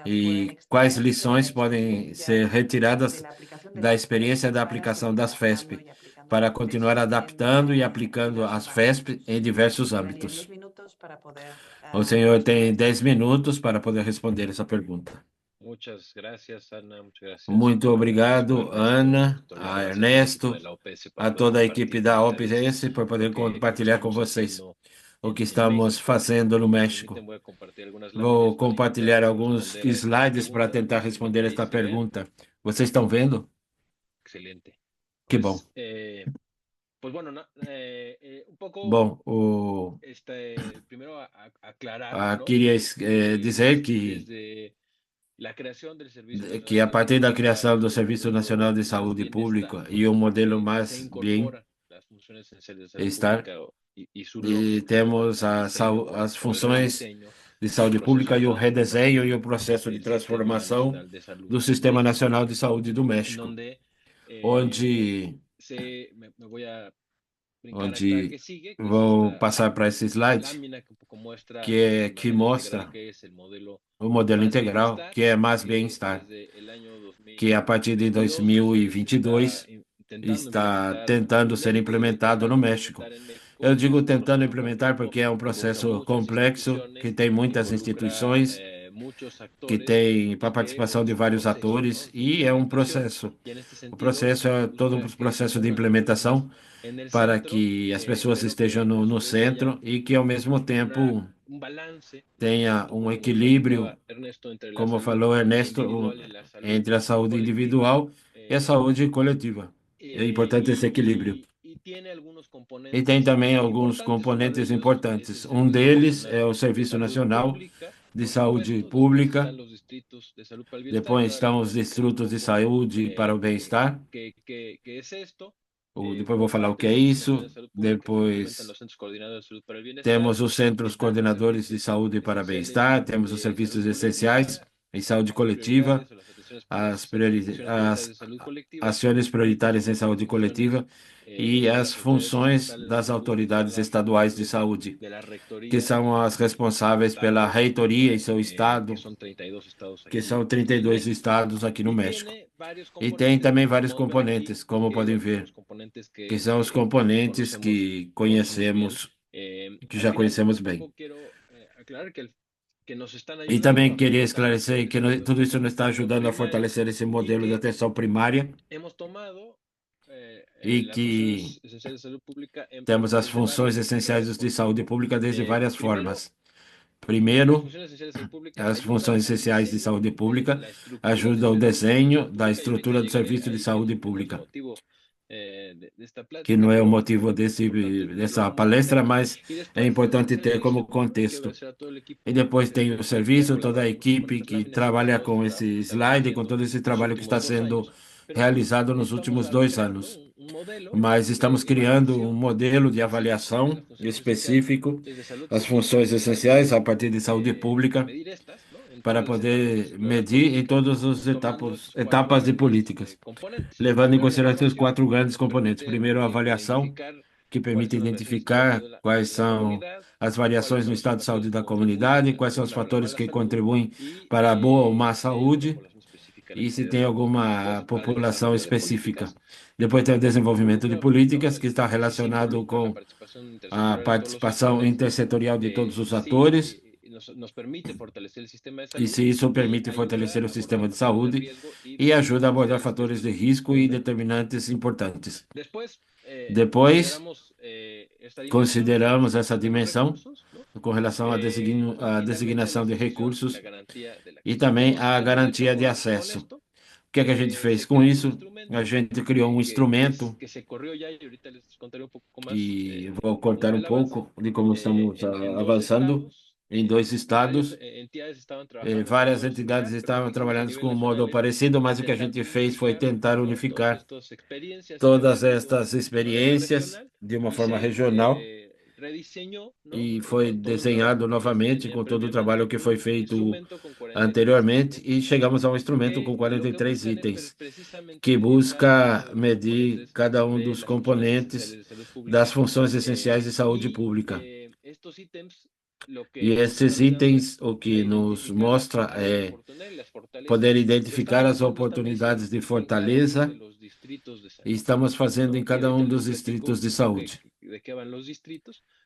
E quais lições podem ser retiradas da experiência da aplicação das FESP para continuar adaptando e aplicando as FESP em diversos âmbitos? O senhor tem 10 minutos para poder responder essa pergunta. Muito obrigado, Ana, a Ernesto, a toda a equipe da OPS por poder compartilhar com vocês o que estamos fazendo no México. Vou compartilhar alguns slides para tentar responder esta pergunta. Vocês estão vendo? Que bom. Bom, queria dizer que a partir da criação do Serviço Nacional de Saúde Pública e o modelo mais bem-estar, e temos as funções de saúde pública e o redesenho e o processo de transformação do Sistema Nacional de Saúde do México, onde vou passar para esse slide, que mostra o modelo integral, que é mais bem-estar, que a partir de 2022 está tentando ser implementado no México. Eu digo tentando implementar porque é um processo complexo, que tem muitas instituições, que tem a participação de vários atores, e é um processo. O processo é todo um processo de implementação para que as pessoas estejam no centro e que, ao mesmo tempo, tenha um equilíbrio, como falou Ernesto, entre a saúde individual e a saúde coletiva. É importante esse equilíbrio. E tem também alguns componentes importantes. Um deles é o Serviço Nacional de Saúde Pública. Depois estão os distritos de saúde para o bem-estar. Depois vou falar o que é isso. Depois temos os centros coordenadores de saúde para bem-estar, temos os serviços essenciais em saúde coletiva, as ações prioritárias em saúde coletiva e as funções das autoridades estaduais de saúde, que são as responsáveis pela reitoria em seu estado, que são 32 estados aqui no México. E tem também vários componentes, como podem ver, que são os componentes que conhecemos, que já conhecemos bem. E também queria esclarecer que tudo isso nos está ajudando a fortalecer esse modelo de atenção primária e que temos as funções essenciais de saúde pública desde várias formas. Primeiro, as funções essenciais de saúde pública ajudam o desenho da estrutura do serviço de saúde pública, que não é o motivo dessa palestra, mas é importante ter como contexto. E depois tem o serviço, toda a equipe que trabalha com esse slide, com todo esse trabalho que está sendo realizado nos últimos 2 anos. Mas estamos criando um modelo de avaliação específico, as funções essenciais a partir de saúde pública, para poder medir em todas as etapas de políticas, levando em consideração os 4 grandes componentes. Primeiro, a avaliação, que permite identificar quais são as variações no estado de saúde da comunidade, quais são os fatores que contribuem para a boa ou má saúde, e se tem alguma população específica. Depois tem o desenvolvimento de políticas, que está relacionado com a participação intersetorial de todos os atores, e se isso permite fortalecer o sistema de saúde e ajuda a abordar fatores de risco e determinantes importantes. Depois, consideramos essa dimensão com relação à designação de recursos e também à garantia de acesso. O que é que a gente fez com isso? A gente criou um instrumento e vou contar um pouco de como estamos avançando em 2 estados. Várias entidades estavam trabalhando com um modo parecido, mas o que a gente fez foi tentar unificar todas estas experiências de uma forma regional e foi desenhado novamente com todo o trabalho que foi feito anteriormente e chegamos a um instrumento com 43 itens que busca medir cada um dos componentes das funções essenciais de saúde pública. E esses itens, o que nos mostra é poder identificar as oportunidades de fortaleza e estamos fazendo em cada um dos distritos de saúde.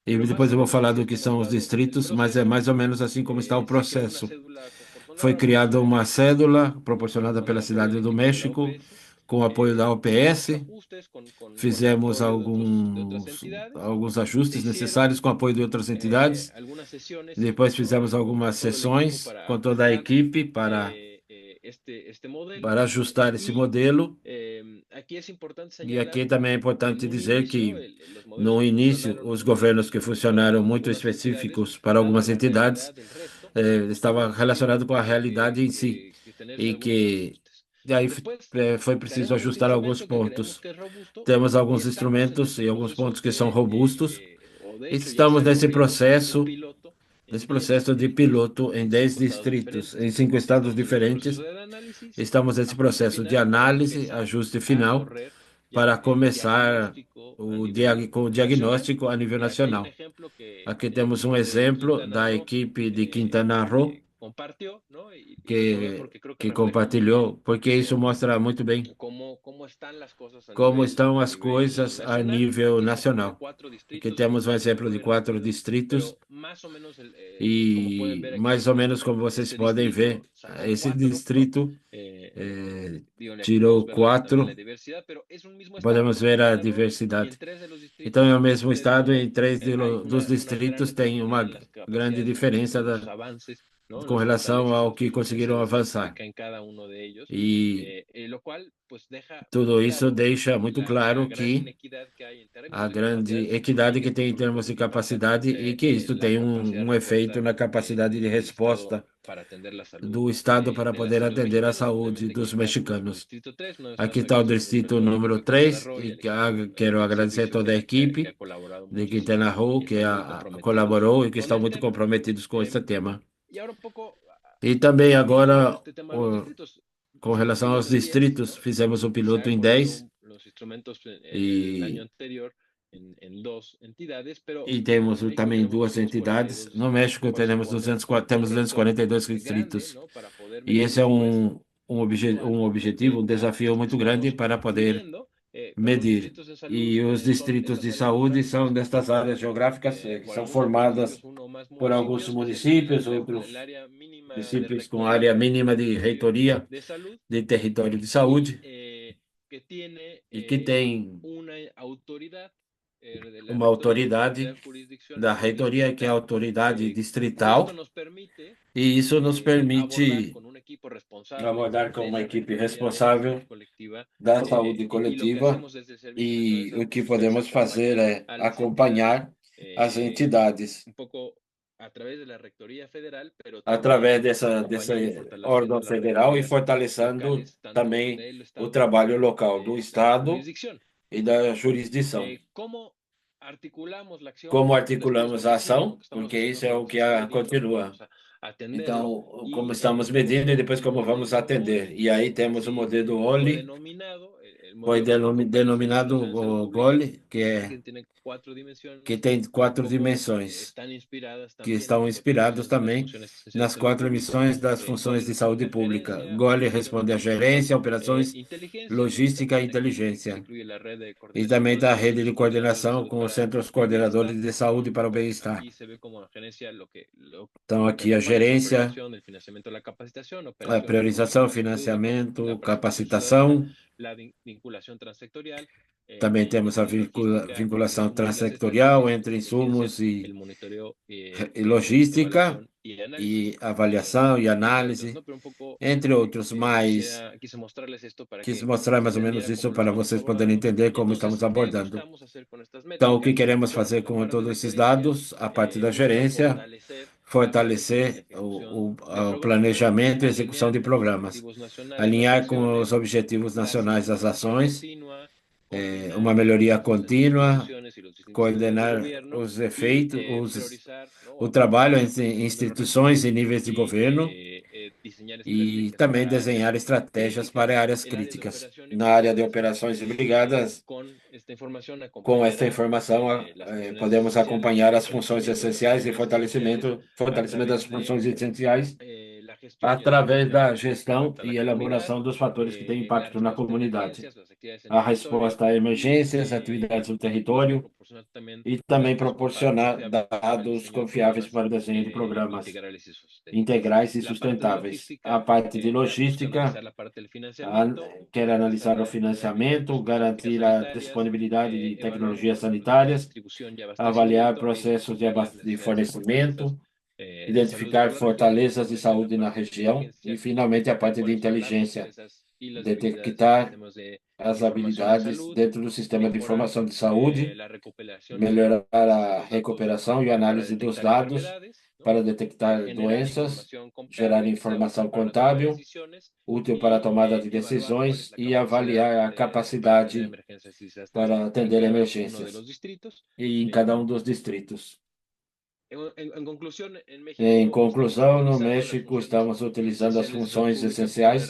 E depois eu vou falar do que são os distritos, mas é mais ou menos assim como está o processo. Foi criada uma cédula proporcionada pela Cidade do México, com o apoio da OPS. Fizemos alguns ajustes necessários com o apoio de outras entidades. Depois fizemos algumas sessões com toda a equipe para ajustar esse modelo. E aqui também é importante dizer que, no início, os governos que funcionaram muito específicos para algumas entidades estavam relacionados com a realidade em si. E que aí foi preciso ajustar alguns pontos. Temos alguns instrumentos e alguns pontos que são robustos. Estamos nesse processo de piloto em 10 distritos, em 5 estados diferentes. Estamos nesse processo de análise, ajuste final, para começar com o diagnóstico a nível nacional. Aqui temos um exemplo da equipe de Quintana Roo, que compartilhou, porque isso mostra muito bem como estão as coisas a nível nacional. Aqui temos um exemplo de 4 distritos e, mais ou menos como vocês podem ver, esse distrito tirou 4, podemos ver a diversidade. Então, é o mesmo estado, em 3 dos distritos tem uma grande diferença com relação ao que conseguiram avançar. E tudo isso deixa muito claro que a grande equidade que tem em termos de capacidade e que isso tem um efeito na capacidade de resposta do Estado para poder atender a saúde dos mexicanos. Aqui está o distrito número 3 e quero agradecer a toda a equipe de Quintana Roo que colaborou e que estão muito comprometidos com esse tema. E também agora, com relação aos distritos, fizemos o piloto em 10 e temos também 2 entidades. No México temos 242 distritos. E esse é um objetivo, um desafio muito grande para poder medir. E os distritos de saúde são destas áreas geográficas que são formadas por alguns municípios, outros municípios com área mínima de reitoria de território de saúde e que tem uma autoridade da reitoria, que é a autoridade distrital, e isso nos permite abordar com uma equipe responsável da saúde coletiva, e o que podemos fazer é acompanhar as entidades através dessa órgão federal e fortalecendo também o trabalho local do Estado e da jurisdição. Como articulamos a ação? Porque isso é o que continua. Então, como estamos medindo e depois como vamos atender. E aí temos o modelo OLI, foi denominado o GOLI, que tem 4 dimensões, que estão inspirados também nas 4 missões das funções de saúde pública. GOLI responde à gerência, operações, logística e inteligência. E também da rede de coordenação com os centros coordenadores de saúde para o bem-estar. Então, aqui a gerência, a priorização, financiamento, capacitação Também temos a vinculação transsectorial entre insumos e logística, e avaliação e análise, entre outros, mas quis mostrar mais ou menos isso para vocês poderem entender como estamos abordando. Então, o que queremos fazer com todos esses dados, a parte da gerência, fortalecer o planejamento e execução de programas, alinhar com os objetivos nacionais das ações, uma melhoria contínua, coordenar os efeitos, o trabalho entre instituições e níveis de governo, e também desenhar estratégias para áreas críticas. Na área de operações brigadas, com esta informação, podemos acompanhar as funções essenciais e fortalecimento das funções essenciais através da gestão e elaboração dos fatores que têm impacto na comunidade. A resposta a emergências, atividades no território, e também proporcionar dados confiáveis para o desenho de programas integrais e sustentáveis. A parte de logística quer analisar o financiamento, garantir a disponibilidade de tecnologias sanitárias, avaliar processos de fornecimento, identificar fortalezas de saúde na região e, finalmente, a parte de inteligência, detectar as habilidades dentro do sistema de informação de saúde, melhorar a recuperação e análise dos dados para detectar doenças, gerar informação contábil útil para a tomada de decisões e avaliar a capacidade para atender emergências em cada um dos distritos. Em conclusão, no México, estamos utilizando as funções essenciais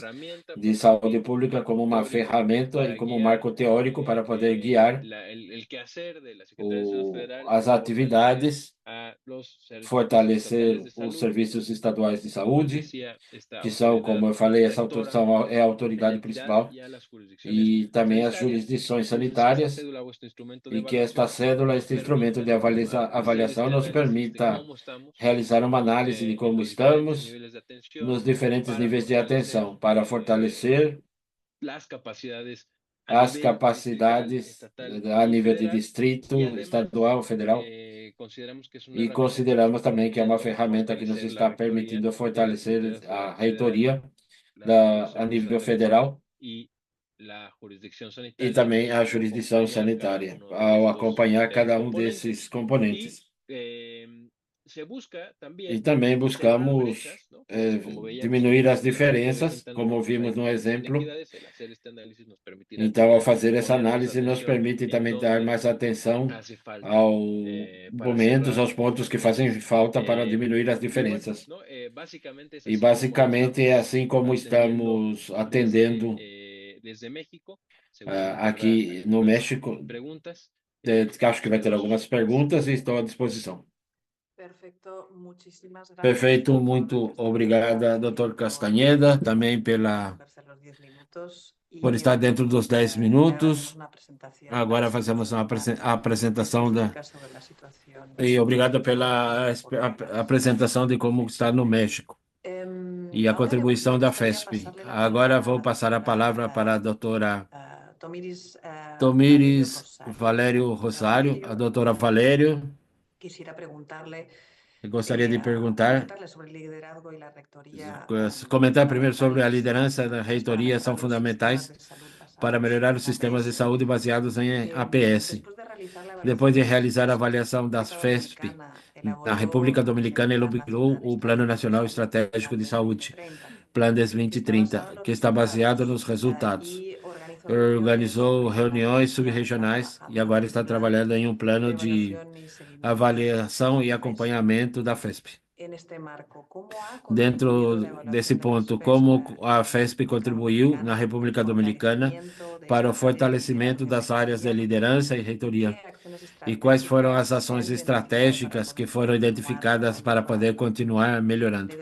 de saúde pública como uma ferramenta e como um marco teórico para poder guiar as atividades, fortalecer os serviços estaduais de saúde, que são, como eu falei, essa é a autoridade principal, e também as jurisdições sanitárias, e que esta cédula, este instrumento de avaliação, nos permita realizar uma análise de como estamos nos diferentes níveis de atenção, para fortalecer as capacidades a nível de distrito, estadual, federal, e consideramos também que é uma ferramenta que nos está permitindo fortalecer a reitoria a nível federal e também a jurisdição sanitária, ao acompanhar cada um desses componentes. E também buscamos diminuir as diferenças, como vimos no exemplo. Então, ao fazer essa análise, nos permite também dar mais atenção aos pontos que fazem falta para diminuir as diferenças. E, basicamente, é assim como estamos atendendo aqui no México. Acho que vai ter algumas perguntas e estou à disposição. Perfeito, muito obrigada, Dr. Castaneda, também por estar dentro dos 10 minutos. Agora fazemos a apresentação e obrigado pela apresentação de como está no México e a contribuição da FESP. Agora vou passar a palavra para a doutora Tomires Valério Rosário, a doutora Valério. Eu gostaria de comentar primeiro sobre a liderança da reitoria são fundamentais para melhorar os sistemas de saúde baseados em APS. Depois de realizar a avaliação das FESP, na República Dominicana elaborou o Plano Nacional Estratégico de Saúde, Plan 2030, que está baseado nos resultados. Organizou reuniões subregionais e agora está trabalhando em um plano de avaliação e acompanhamento da FESP. Dentro desse ponto, como a FESP contribuiu na República Dominicana para o fortalecimento das áreas de liderança e reitoria? E quais foram as ações estratégicas que foram identificadas para poder continuar melhorando?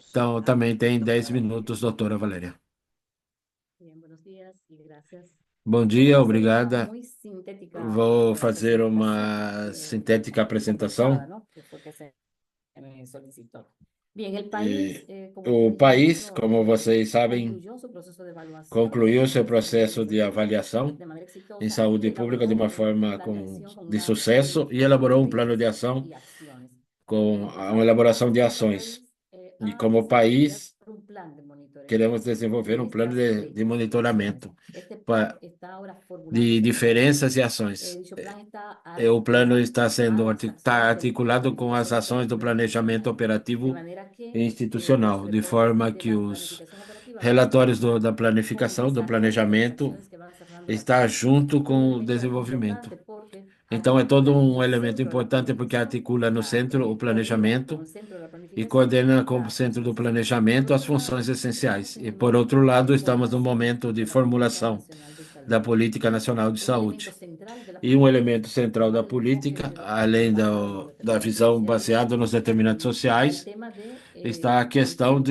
Então, também tem 10 minutos, doutora Valéria. Bom dia, obrigada. Vou fazer uma sintética apresentação. O país, como vocês sabem, concluiu seu processo de avaliação em saúde pública de uma forma de sucesso e elaborou um plano de ação com uma elaboração de ações. E como país, queremos desenvolver um plano de monitoramento de diferenças e ações. O plano está articulado com as ações do planejamento operativo e institucional, de forma que os relatórios da planificação, do planejamento, está junto com o desenvolvimento. Então, é todo um elemento importante porque articula no centro o planejamento e coordena com o centro do planejamento as funções essenciais. E, por outro lado, estamos no momento de formulação da Política Nacional de Saúde. E um elemento central da política, além da visão baseada nos determinantes sociais, está a questão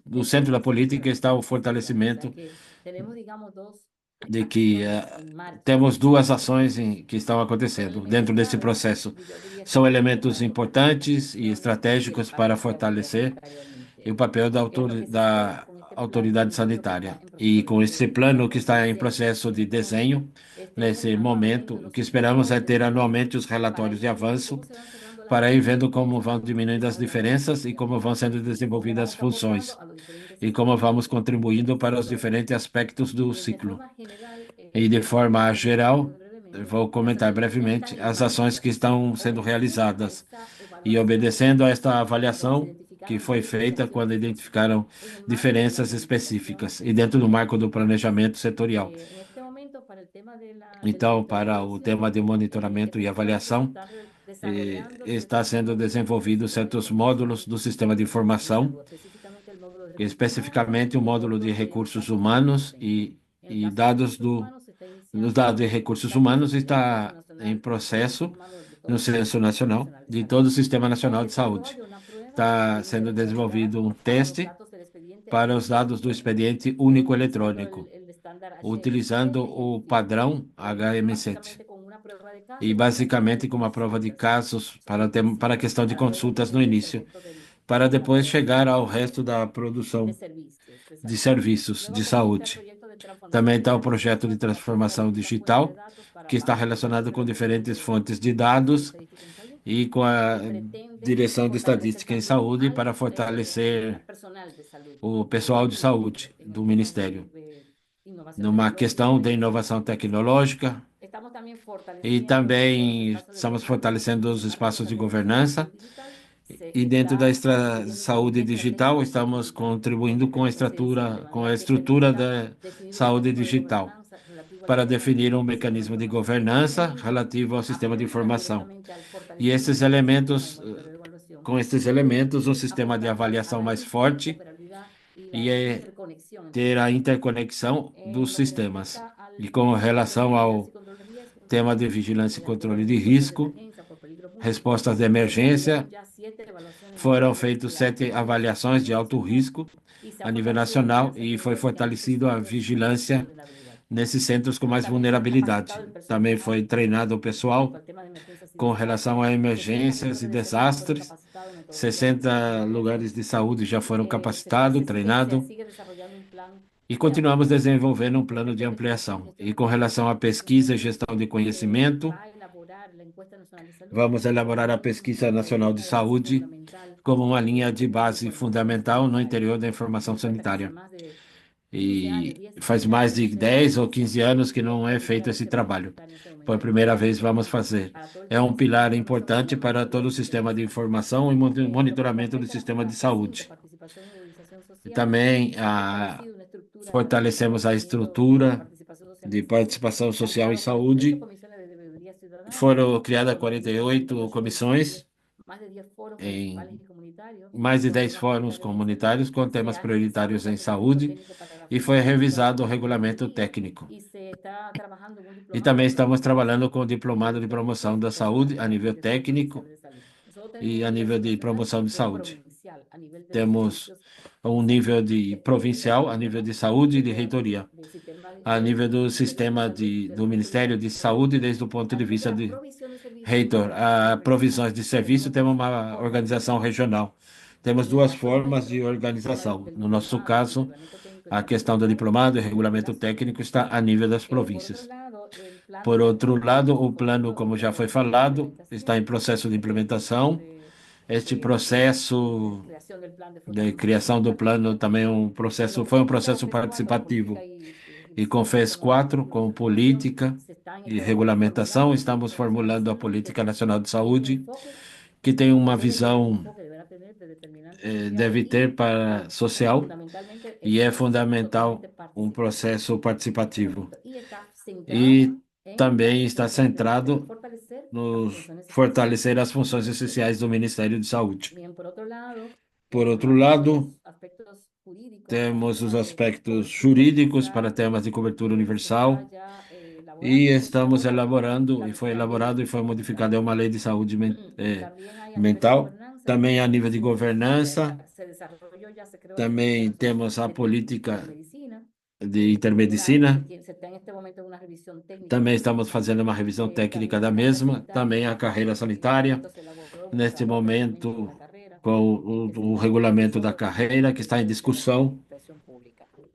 no centro da política está o fortalecimento de que temos duas ações que estão acontecendo dentro desse processo. São elementos importantes e estratégicos para fortalecer o papel da autoridade sanitária. E com esse plano que está em processo de desenho, nesse momento, o que esperamos é ter anualmente os relatórios de avanço para ir vendo como vão diminuindo as diferenças e como vão sendo desenvolvidas as funções e como vamos contribuindo para os diferentes aspectos do ciclo. E de forma geral, vou comentar brevemente as ações que estão sendo realizadas e obedecendo a esta avaliação que foi feita quando identificaram diferenças específicas e dentro do marco do planejamento setorial. Então, para o tema de monitoramento e avaliação, está sendo desenvolvido certos módulos do sistema de informação, especificamente o módulo de recursos humanos e dados nos dados de recursos humanos está em processo no Censo Nacional de todo o Sistema Nacional de Saúde. Está sendo desenvolvido um teste para os dados do expediente único eletrônico, utilizando o padrão HM7. E basicamente com uma prova de casos para a questão de consultas no início, para depois chegar ao resto da produção de serviços de saúde. Também está o projeto de transformação digital, que está relacionado com diferentes fontes de dados e com a direção de estatística em saúde para fortalecer o pessoal de saúde do Ministério. Numa questão de inovação tecnológica, e também estamos fortalecendo os espaços de governança. E dentro da saúde digital, estamos contribuindo com a estrutura da saúde digital para definir um mecanismo de governança relativo ao sistema de informação. E com esses elementos, um sistema de avaliação mais forte e ter a interconexão dos sistemas. E com relação ao tema de vigilância e controle de risco, respostas de emergência, foram feitas 7 avaliações de alto risco a nível nacional e foi fortalecida a vigilância nesses centros com mais vulnerabilidade. Também foi treinado o pessoal com relação a emergências e desastres. 60 lugares de saúde já foram capacitados, treinados. E continuamos desenvolvendo um plano de ampliação. E com relação à pesquisa e gestão de conhecimento, vamos elaborar a Pesquisa Nacional de Saúde como uma linha de base fundamental no interior da informação sanitária. E faz mais de 10 ou 15 anos que não é feito esse trabalho. Por primeira vez vamos fazer. É um pilar importante para todo o sistema de informação e monitoramento do sistema de saúde. E também fortalecemos a estrutura de participação social em saúde. Foram criadas 48 comissões em mais de 10 fóruns comunitários com temas prioritários em saúde e foi revisado o regulamento técnico. E também estamos trabalhando com o diplomado de promoção da saúde a nível técnico e a nível de promoção de saúde. Temos um nível de provincial, a nível de saúde e de reitoria, a nível do sistema do Ministério de Saúde, desde o ponto de vista Reitor, a provisões de serviço temos uma organização regional. Temos duas formas de organização. No nosso caso, a questão do diplomado e regulamento técnico está a nível das províncias. Por outro lado, o plano, como já foi falado, está em processo de implementação. Este processo de criação do plano também foi um processo participativo. E com FES 4, com política e regulamentação, estamos formulando a Política Nacional de Saúde, que tem uma visão, deve ter para social, e é fundamental um processo participativo. E também está centrado no fortalecer as funções essenciais do Ministério de Saúde. Por outro lado, temos os aspectos jurídicos para temas de cobertura universal e estamos elaborando, e foi elaborado e foi modificada uma lei de saúde mental. Também a nível de governança, também temos a política de intermedicina. Também estamos fazendo uma revisão técnica da mesma, também a carreira sanitária, neste momento, com o regulamento da carreira, que está em discussão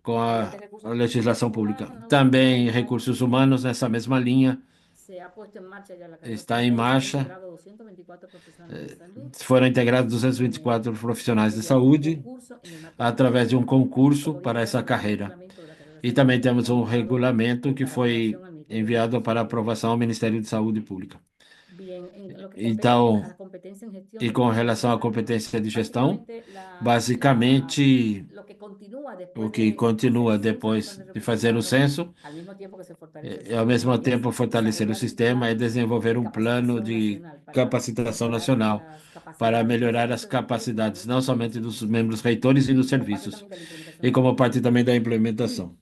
com a legislação pública. Também recursos humanos, nessa mesma linha, está em marcha. Foram integrados 224 profissionais de saúde através de um concurso para essa carreira. E também temos um regulamento que foi enviado para aprovação ao Ministério de Saúde Pública. Então, e com relação à competência de gestão, basicamente, o que continua depois de fazer o censo, e ao mesmo tempo fortalecer o sistema e desenvolver um plano de capacitação nacional para melhorar as capacidades, não somente dos membros reitores e dos serviços, e como parte também da implementação.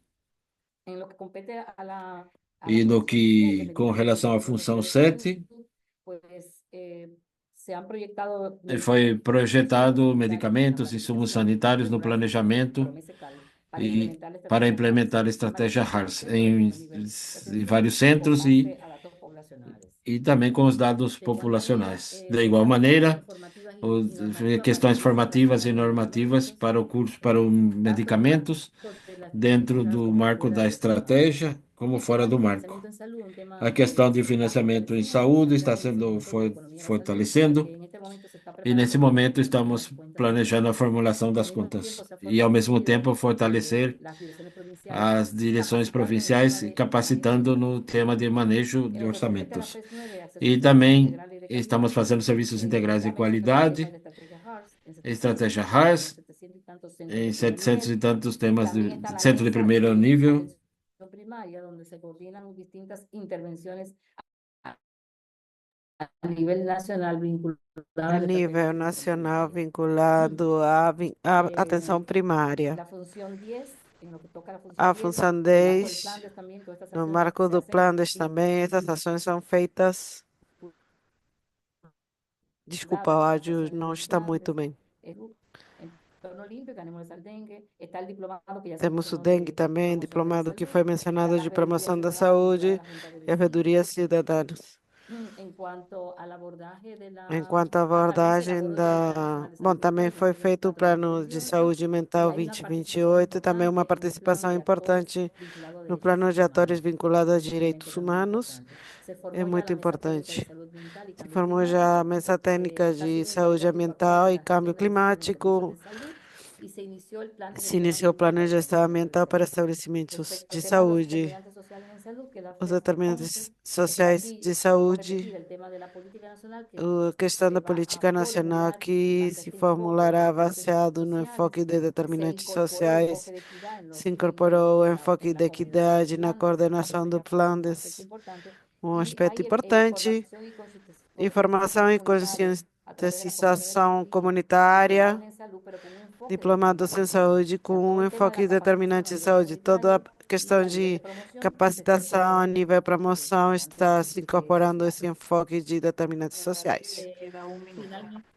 E no que, com relação à função 7, foi projetado medicamentos e insumos sanitários no planejamento e para implementar a estratégia HARS em vários centros e também com os dados populacionais. De igual maneira, questões formativas e normativas para o curso, para os medicamentos, dentro do marco da estratégia, como fora do marco. A questão de financiamento em saúde está sendo fortalecendo e, nesse momento, estamos planejando a formulação das contas e, ao mesmo tempo, fortalecer as direções provinciais, capacitando no tema de manejo de orçamentos. E também estamos fazendo serviços integrais de qualidade, estratégia HARS, em 700 e tantos temas de centro de primeiro nível. A nível nacional vinculado à atenção primária. A função 10, no marco do plano também, essas ações são feitas. Desculpa, o áudio não está muito bem. Temos o dengue também, diplomado que foi mencionado de promoção da saúde e a veedoria cidadãs. Enquanto a abordagem da... Bom, também foi feito o Plano de Saúde Mental 2028, também uma participação importante no Plano de Atores vinculado a direitos humanos, é muito importante. Se formou já a Mesa Técnica de Saúde Ambiental e Câmbio Climático, se iniciou o Plano de Gestão Ambiental para estabelecimentos de saúde, os determinantes sociais de saúde, a questão da política nacional que se formulará baseado no enfoque de determinantes sociais, se incorporou o enfoque de equidade na coordenação do plano, um aspecto importante, informação e conscientização comunitária, diplomados em saúde com um enfoque determinante em saúde. Toda a questão de capacitação a nível de promoção está se incorporando esse enfoque de determinantes sociais.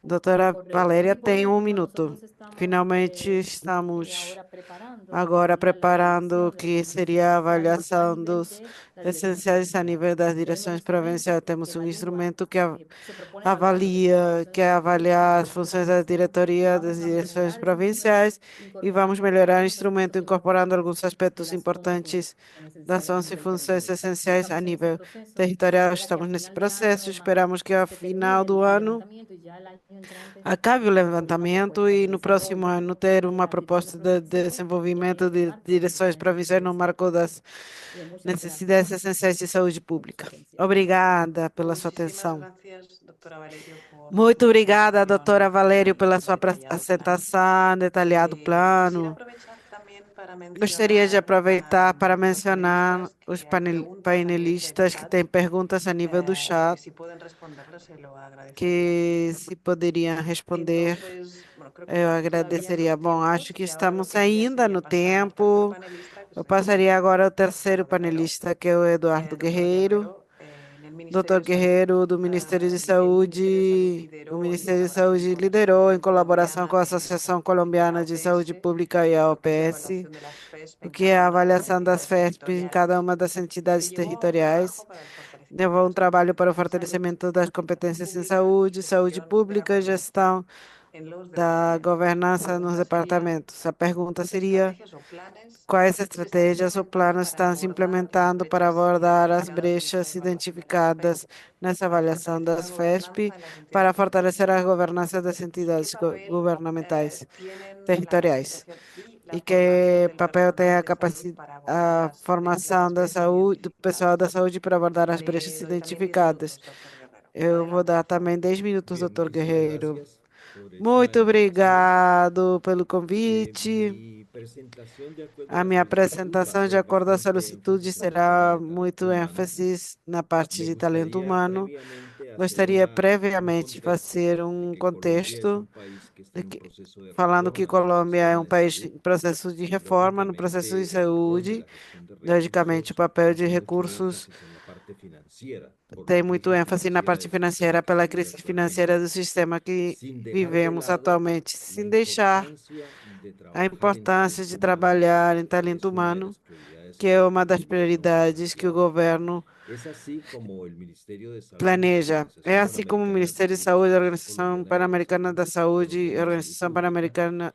Doutora Valéria tem 1 minuto. Finalmente estamos agora preparando o que seria a avaliação dos essenciais a nível das direções provinciais. Temos um instrumento que quer avaliar as funções da diretoria das direções provinciais e vamos melhorar o instrumento incorporando alguns aspectos importantes das 11 funções essenciais a nível territorial. Estamos nesse processo, esperamos que ao final do ano acabe o levantamento e no próximo ano ter uma proposta de desenvolvimento de direções provinciais no marco das necessidades essenciais de saúde pública. Obrigada pela sua atenção. Muito obrigada, doutora Valério, pela sua apresentação, detalhado plano. Gostaria de aproveitar para mencionar os painelistas que têm perguntas a nível do chat, que se poderiam responder, eu agradeceria. Bom, acho que estamos ainda no tempo. Eu passaria agora ao terceiro panelista, que é o Eduardo Guerreiro. Doutor Guerreiro, do Ministério de Saúde. O Ministério de Saúde liderou, em colaboração com a Associação Colombiana de Saúde Pública e a OPS, o que é a avaliação das FESP em cada uma das entidades territoriais. Levou um trabalho para o fortalecimento das competências em saúde, saúde pública e gestão da governança nos departamentos. A pergunta seria: quais estratégias ou planos estão se implementando para abordar as brechas identificadas nessa avaliação das FESP para fortalecer a governança das entidades governamentais territoriais? E que papel tem a formação da saúde, do pessoal da saúde para abordar as brechas identificadas? Eu vou dar também 10 minutos, doutor Guerreiro. Muito obrigado pelo convite. A minha apresentação, de acordo à solicitude, será muito ênfase na parte de talento humano. Gostaria previamente de fazer um contexto, falando que Colômbia é um país em processo de reforma, no processo de saúde. Logicamente, o papel de recursos tem muito ênfase na parte financeira, pela crise financeira do sistema que vivemos atualmente, sem deixar a importância de trabalhar em talento humano, que é uma das prioridades que o governo planeja. É assim como o Ministério de Saúde, a Organização Pan-Americana da Saúde, a Organização Pan-Americana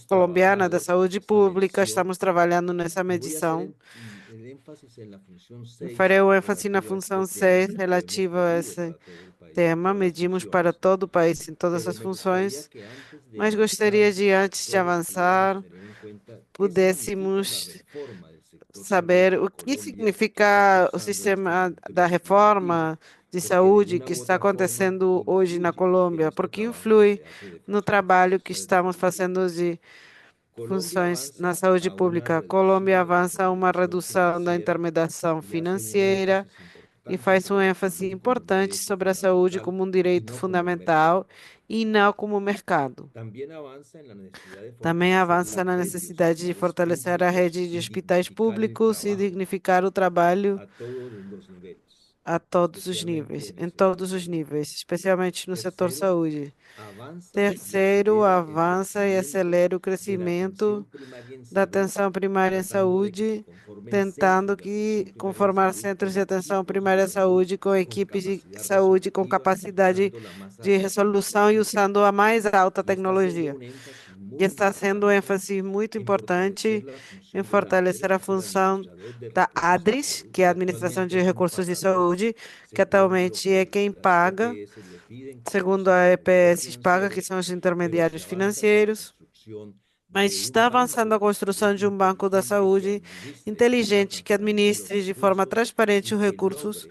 Colombiana da Saúde Pública, estamos trabalhando nessa medição. Farei o ênfase na função 6 relativa a esse tema. Medimos para todo o país em todas as funções, mas gostaria de, antes de avançar, pudéssemos saber o que significa o sistema da reforma de saúde que está acontecendo hoje na Colômbia, porque influi no trabalho que estamos fazendo de funções na saúde pública. A Colômbia avança uma redução da intermediação financeira e faz um ênfase importante sobre a saúde como um direito fundamental e não como mercado. Também avança na necessidade de fortalecer a rede de hospitais públicos e dignificar o trabalho a todos os níveis, em todos os níveis, especialmente no setor saúde. Terceiro, avança e acelera o crescimento da atenção primária em saúde, tentando conformar centros de atenção primária à saúde com equipes de saúde com capacidade de resolução e usando a mais alta tecnologia. E está sendo um ênfase muito importante em fortalecer a função da ADRES, que é a Administração de Recursos de Saúde, que atualmente é quem paga, segundo a EPS paga, que são os intermediários financeiros, mas está avançando a construção de um banco da saúde inteligente que administre de forma transparente os recursos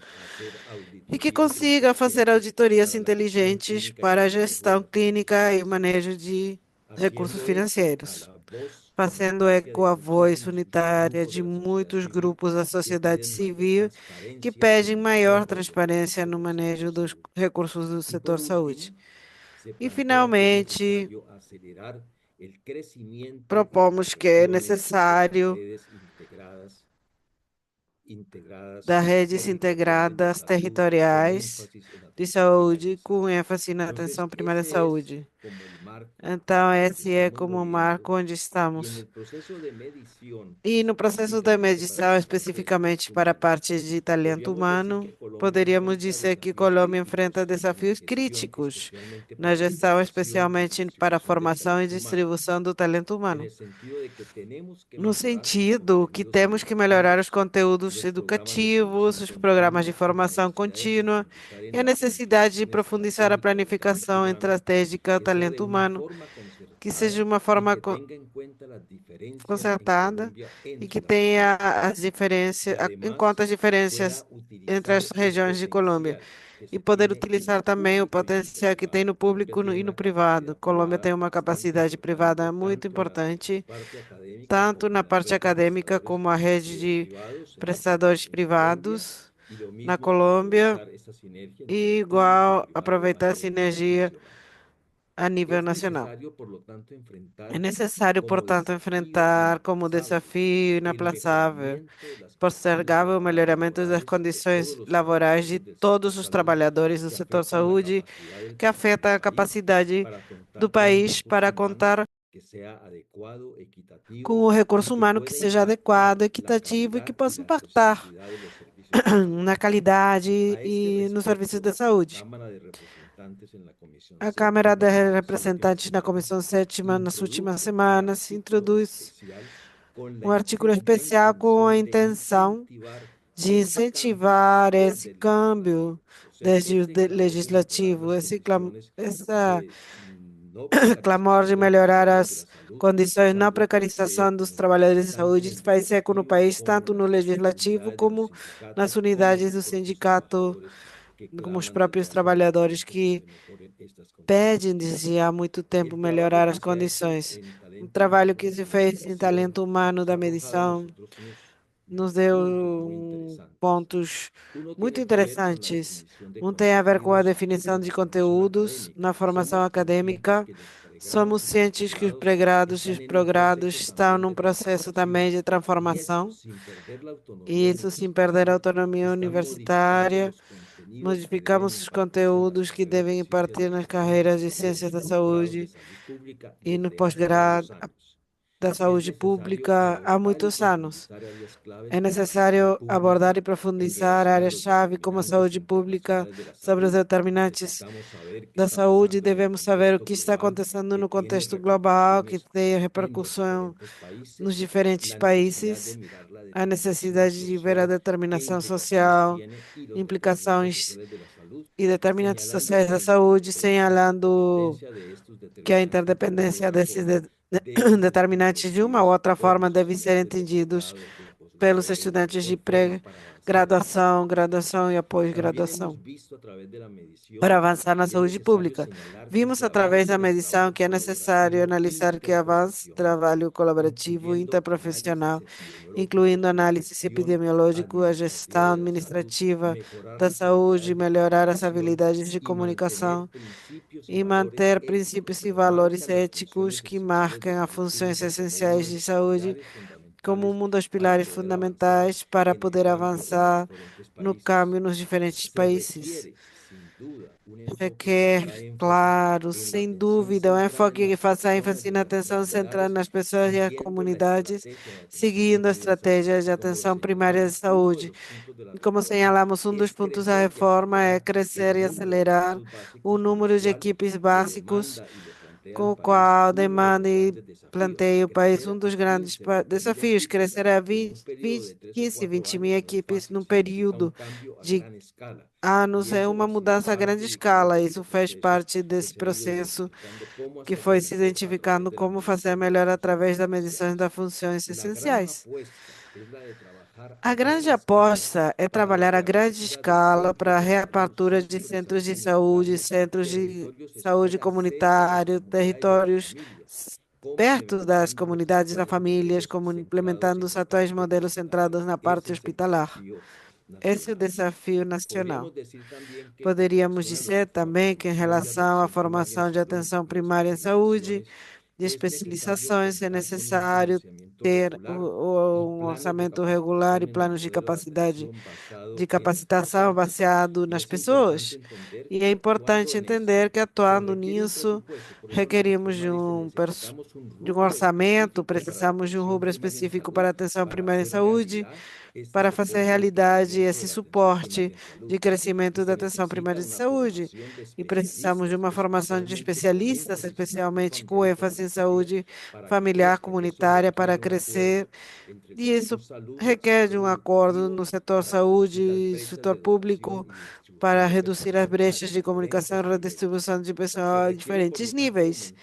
e que consiga fazer auditorias inteligentes para a gestão clínica e manejo de recursos financeiros, fazendo eco à voz unitária de muitos grupos da sociedade civil que pedem maior transparência no manejo dos recursos do setor saúde. E, finalmente, propomos que é necessário dar redes integradas territoriais de saúde com ênfase na atenção primária à saúde. Então, esse é como o marco onde estamos. E no processo da medição, especificamente para a parte de talento humano, poderíamos dizer que Colômbia enfrenta desafios críticos na gestão, especialmente para a formação e distribuição do talento humano. No sentido que temos que melhorar os conteúdos educativos, os programas de formação contínua e a necessidade de profundizar a planificação estratégica do talento humano, que seja uma forma concertada e que tenha as diferenças, em conta as diferenças entre as regiões de Colômbia e poder utilizar também o potencial que tem no público e no privado. Colômbia tem uma capacidade privada muito importante, tanto na parte acadêmica como a rede de prestadores privados na Colômbia, e igual aproveitar a sinergia a nível nacional. É necessário, portanto, enfrentar como desafio inaplazável, postergável, o melhoramento das condições laborais de todos os trabalhadores do setor saúde, que afeta a capacidade do país para contar com o recurso humano que seja adequado, equitativo e que possa impactar na qualidade e nos serviços de saúde. A Câmara de Representantes na Comissão Sétima, nas últimas semanas, introduz um artigo especial com a intenção de incentivar esse câmbio desde o legislativo, esse clamor de melhorar as condições na precarização dos trabalhadores de saúde faz eco no país, tanto no legislativo como nas unidades do sindicato, como os próprios trabalhadores que pedem desde há muito tempo melhorar as condições. Um trabalho que se fez em talento humano da medição nos deu pontos muito interessantes. Um tem a ver com a definição de conteúdos na formação acadêmica. Somos cientes que os pré-grados e os pós-grados estão num processo também de transformação, e isso sem perder a autonomia universitária. Modificamos os conteúdos que devem impartir nas carreiras de ciências da saúde e no pós-grado da saúde pública há muitos anos. É necessário abordar e profundizar áreas-chave como a saúde pública sobre os determinantes da saúde. Devemos saber o que está acontecendo no contexto global, que tem repercussão nos diferentes países, a necessidade de ver a determinação social, implicações e determinantes sociais da saúde, señalando que a interdependência desses determinantes de uma ou outra forma devem ser entendidos pelos estudantes de pré-graduação, graduação e pós-graduação, para avançar na saúde pública. Vimos através da medição que é necessário analisar que avance trabalho colaborativo e interprofissional, incluindo análise epidemiológica, a gestão administrativa da saúde, melhorar as habilidades de comunicação e manter princípios e valores éticos que marquem as funções essenciais de saúde como um dos pilares fundamentais para poder avançar no câmbio nos diferentes países. Requer, claro, sem dúvida, um enfoque que faça ênfase na atenção centrada nas pessoas e as comunidades, seguindo a estratégia de atenção primária de saúde. Como señalamos, um dos pontos da reforma é crescer e acelerar o número de equipes básicos com o qual demanda e planteia o país. Um dos grandes desafios, crescer a 15, 20 mil equipes num período de anos, é uma mudança a grande escala. Isso faz parte desse processo que foi se identificando como fazer melhor através da medição das funções essenciais. A grande aposta é trabalhar a grande escala para a reapertura de centros de saúde comunitário, territórios perto das comunidades, das famílias, como implementando os atuais modelos centrados na parte hospitalar. Esse é o desafio nacional. Poderíamos dizer também que, em relação à formação de atenção primária em saúde, de especializações, é necessário ter um orçamento regular e planos de capacitação baseado nas pessoas. E é importante entender que, atuando nisso, requerimos de um orçamento, precisamos de um rubro específico para atenção primária em saúde, para fazer realidade esse suporte de crescimento da atenção primária de saúde. E precisamos de uma formação de especialistas, especialmente com ênfase em saúde familiar comunitária, para crescer. E isso requer de um acordo no setor saúde e setor público para reduzir as brechas de comunicação e redistribuição de pessoal a diferentes níveis.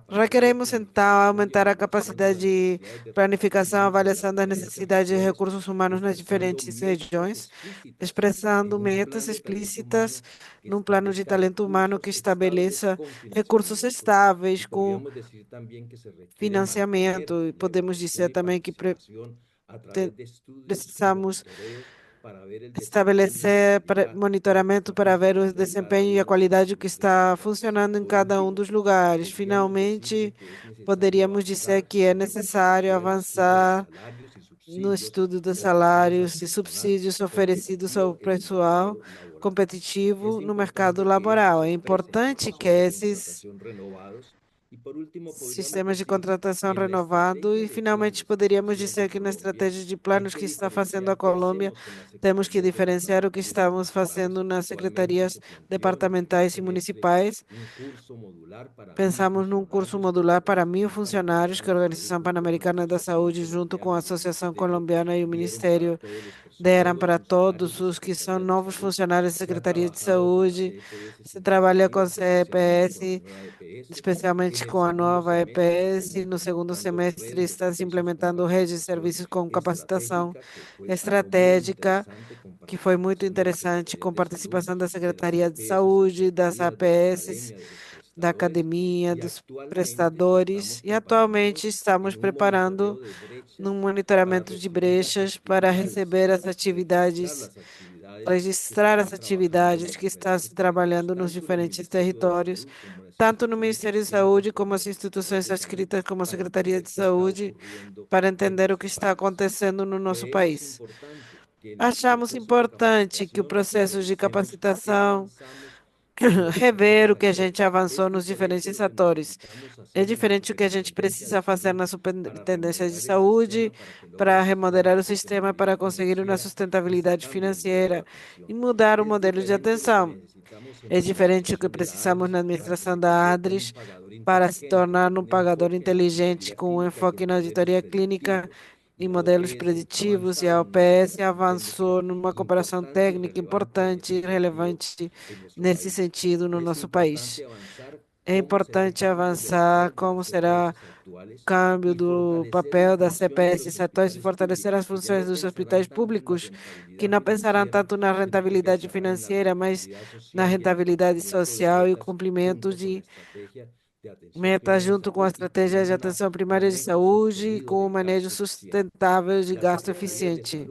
Requeremos, então, aumentar a capacidade de planificação e avaliação das necessidades de recursos humanos nas diferentes regiões, expressando metas explícitas num plano de talento humano que estabeleça recursos estáveis com financiamento. E podemos dizer também que precisamos estabelecer monitoramento para ver o desempenho e a qualidade que está funcionando em cada um dos lugares. Finalmente, poderíamos dizer que é necessário avançar no estudo dos salários e subsídios oferecidos ao pessoal competitivo no mercado laboral. É importante que esses sistemas de contratação renovado e, finalmente, poderíamos dizer que na estratégia de planos que está fazendo a Colômbia, temos que diferenciar o que estamos fazendo nas secretarias departamentais e municipais. Pensamos num curso modular para 1.000 funcionários que a Organização Pan-Americana da Saúde, junto com a Associação Colombiana e o Ministério, deram para todos os que são novos funcionários da Secretaria de Saúde. Se trabalha com CEPS, especialmente com a nova EPS. No segundo semestre está se implementando rede de serviços com capacitação estratégica, que foi muito interessante, com participação da Secretaria de Saúde, das APS, da academia, dos prestadores. E atualmente estamos preparando um monitoramento de brechas para receber as atividades, registrar as atividades que estão se trabalhando nos diferentes territórios, tanto no Ministério da Saúde como as instituições adscritas como a Secretaria de Saúde, para entender o que está acontecendo no nosso país. Achamos importante que o processo de capacitação rever o que a gente avançou nos diferentes atores. É diferente o que a gente precisa fazer na Superintendência de Saúde para remodelar o sistema para conseguir uma sustentabilidade financeira e mudar o modelo de atenção. É diferente o que precisamos na administração da ADRES para se tornar um pagador inteligente com um enfoque na auditoria clínica e modelos preditivos, e a OPS avançou numa cooperação técnica importante e relevante nesse sentido no nosso país. É importante avançar como será o câmbio do papel da CPS atuais e fortalecer as funções dos hospitais públicos, que não pensarão tanto na rentabilidade financeira, mas na rentabilidade social e o cumprimento de metas junto com a estratégia de atenção primária de saúde e com o manejo sustentável de gasto eficiente.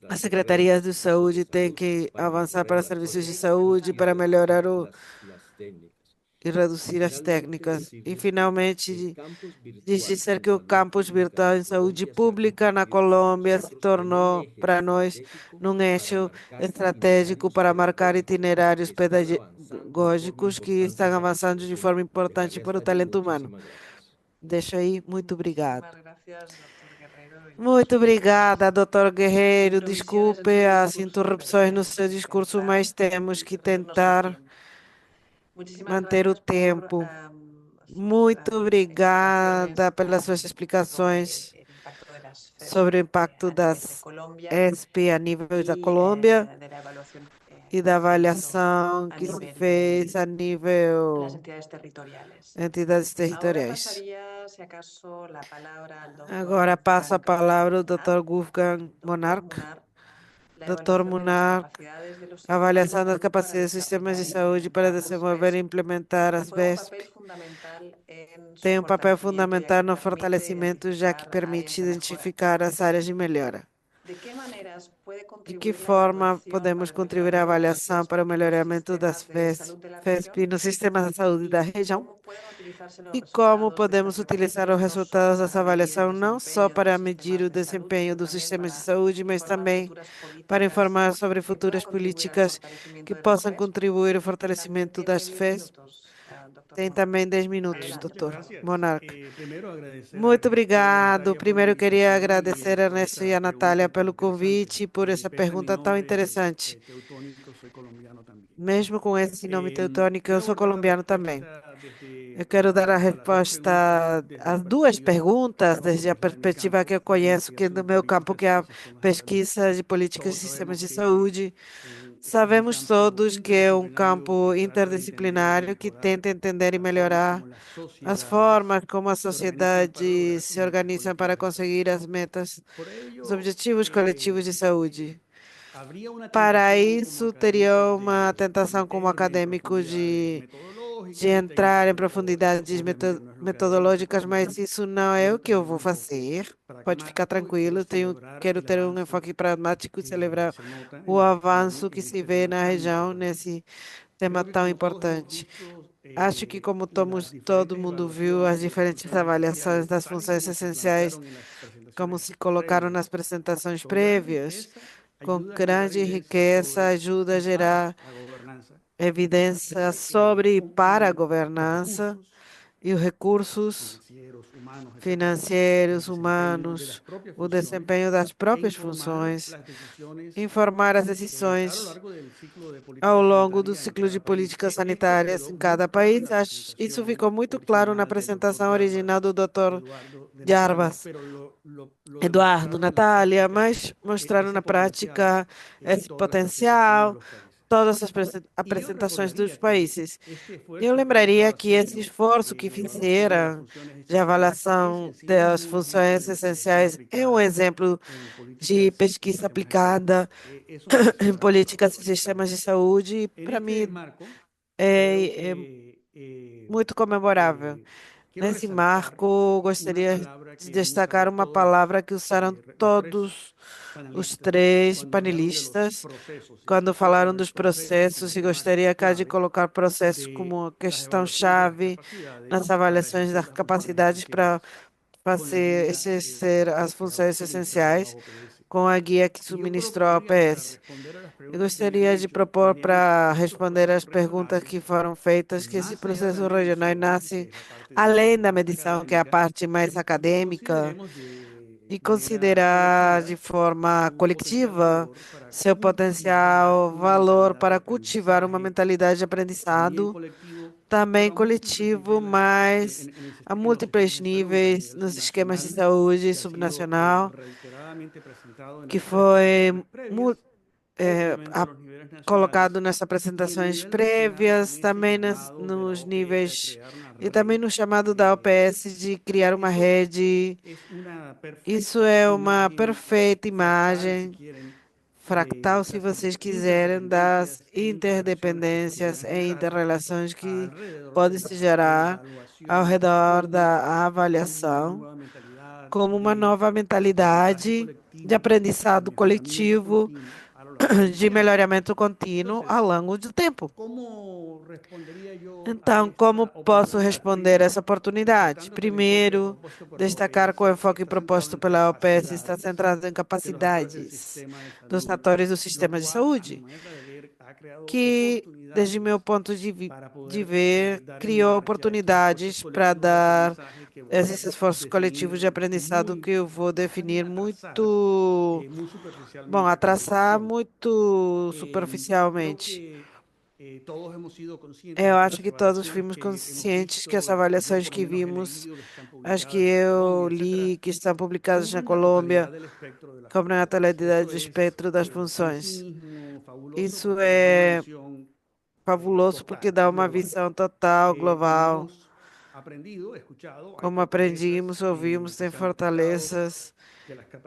As secretarias de saúde têm que avançar para serviços de saúde, para melhorar e reduzir as técnicas. E, finalmente, dizer que o campus virtual em saúde pública na Colômbia se tornou, para nós, um eixo estratégico para marcar itinerários pedagógicos que estão avançando de forma importante para o talento humano. Deixo aí. Muito obrigado. Muito obrigada, doutor Guerreiro. Desculpe as interrupções no seu discurso, mas temos que tentar manter o tempo. Muito obrigada pelas suas explicações sobre o impacto das ESP a nível da Colômbia e da avaliação que se fez a nível entidades territoriais. Agora passo a palavra ao Dr. Wolfgang Monarch. Dr. Monarch, avaliação das capacidades dos sistemas de saúde para desenvolver e implementar as BESP tem um papel fundamental no fortalecimento, já que permite identificar as áreas de melhora. de que forma podemos contribuir à avaliação para o melhoramento das FESP no sistema de saúde da região e como podemos utilizar os resultados dessa avaliação não só para medir o desempenho dos sistemas de saúde, mas também para informar sobre futuras políticas que possam contribuir ao fortalecimento das FESP. Tem também 10 minutos, doutor Monarca. Muito obrigado. Primeiro, eu queria agradecer a Ernesto e a Natália pelo convite e por essa pergunta tão interessante. Mesmo com esse nome teutônico, eu sou colombiano também. Eu quero dar a resposta às duas perguntas, desde a perspectiva que eu conheço, que é do meu campo, que é a pesquisa de políticas e sistemas de saúde. Sabemos todos que é um campo interdisciplinário que tenta entender e melhorar as formas como a sociedade se organiza para conseguir as metas, os objetivos coletivos de saúde. Para isso, teria uma tentação como acadêmico de entrar em profundidades metodológicas, mas isso não é o que eu vou fazer. Pode ficar tranquilo, quero ter um enfoque pragmático e celebrar o avanço que se vê na região nesse tema tão importante. Acho que, como todo mundo viu, as diferentes avaliações das funções essenciais, como se colocaram nas apresentações prévias, com grande riqueza, ajuda a gerar evidência sobre e para a governança e os recursos financeiros, humanos, o desempenho das próprias funções, informar as decisões ao longo do ciclo de políticas sanitárias em cada país. Isso ficou muito claro na apresentação original do Dr. Jarbas, Eduardo, Natália, mas mostraram na prática esse potencial, todas as apresentações dos países. Eu lembraria que esse esforço que fizeram de avaliação das funções essenciais é um exemplo de pesquisa aplicada em políticas e sistemas de saúde, e para mim é muito comemorável. Nesse marco, gostaria de destacar uma palavra que usaram todos os três panelistas quando falaram dos processos, e gostaria cá de colocar processos como questão-chave nas avaliações das capacidades para fazer exercer as funções essenciais com a guia que suministrou a OPS. Eu gostaria de propor, para responder às perguntas que foram feitas, que esse processo regional nasce além da medição, que é a parte mais acadêmica, e considerar de forma coletiva seu potencial valor para cultivar uma mentalidade de aprendizado, também coletivo, mas a múltiplos níveis nos esquemas de saúde subnacional, que foi colocado nas apresentações prévias, também nos níveis e também no chamado da OPS de criar uma rede. Isso é uma perfeita imagem, fractal, se vocês quiserem, das interdependências e interrelações que podem se gerar ao redor da avaliação, como uma nova mentalidade de aprendizado coletivo, de melhoramento contínuo ao longo do tempo. Então, como posso responder essa oportunidade? Primeiro, destacar que o enfoque proposto pela OPS está centrado em capacidades dos atores do sistema de saúde, que, desde meu ponto de ver, criou oportunidades para dar esses esforços coletivos de aprendizado que eu vou definir muito, a traçar muito superficialmente. Eu acho que todos fomos conscientes que as avaliações que vimos, as que eu li, que estão publicadas na Colômbia, cobrem a totalidade do espectro das funções. Isso é fabuloso porque dá uma visão total, global. Como aprendimos, ouvimos, tem fortalezas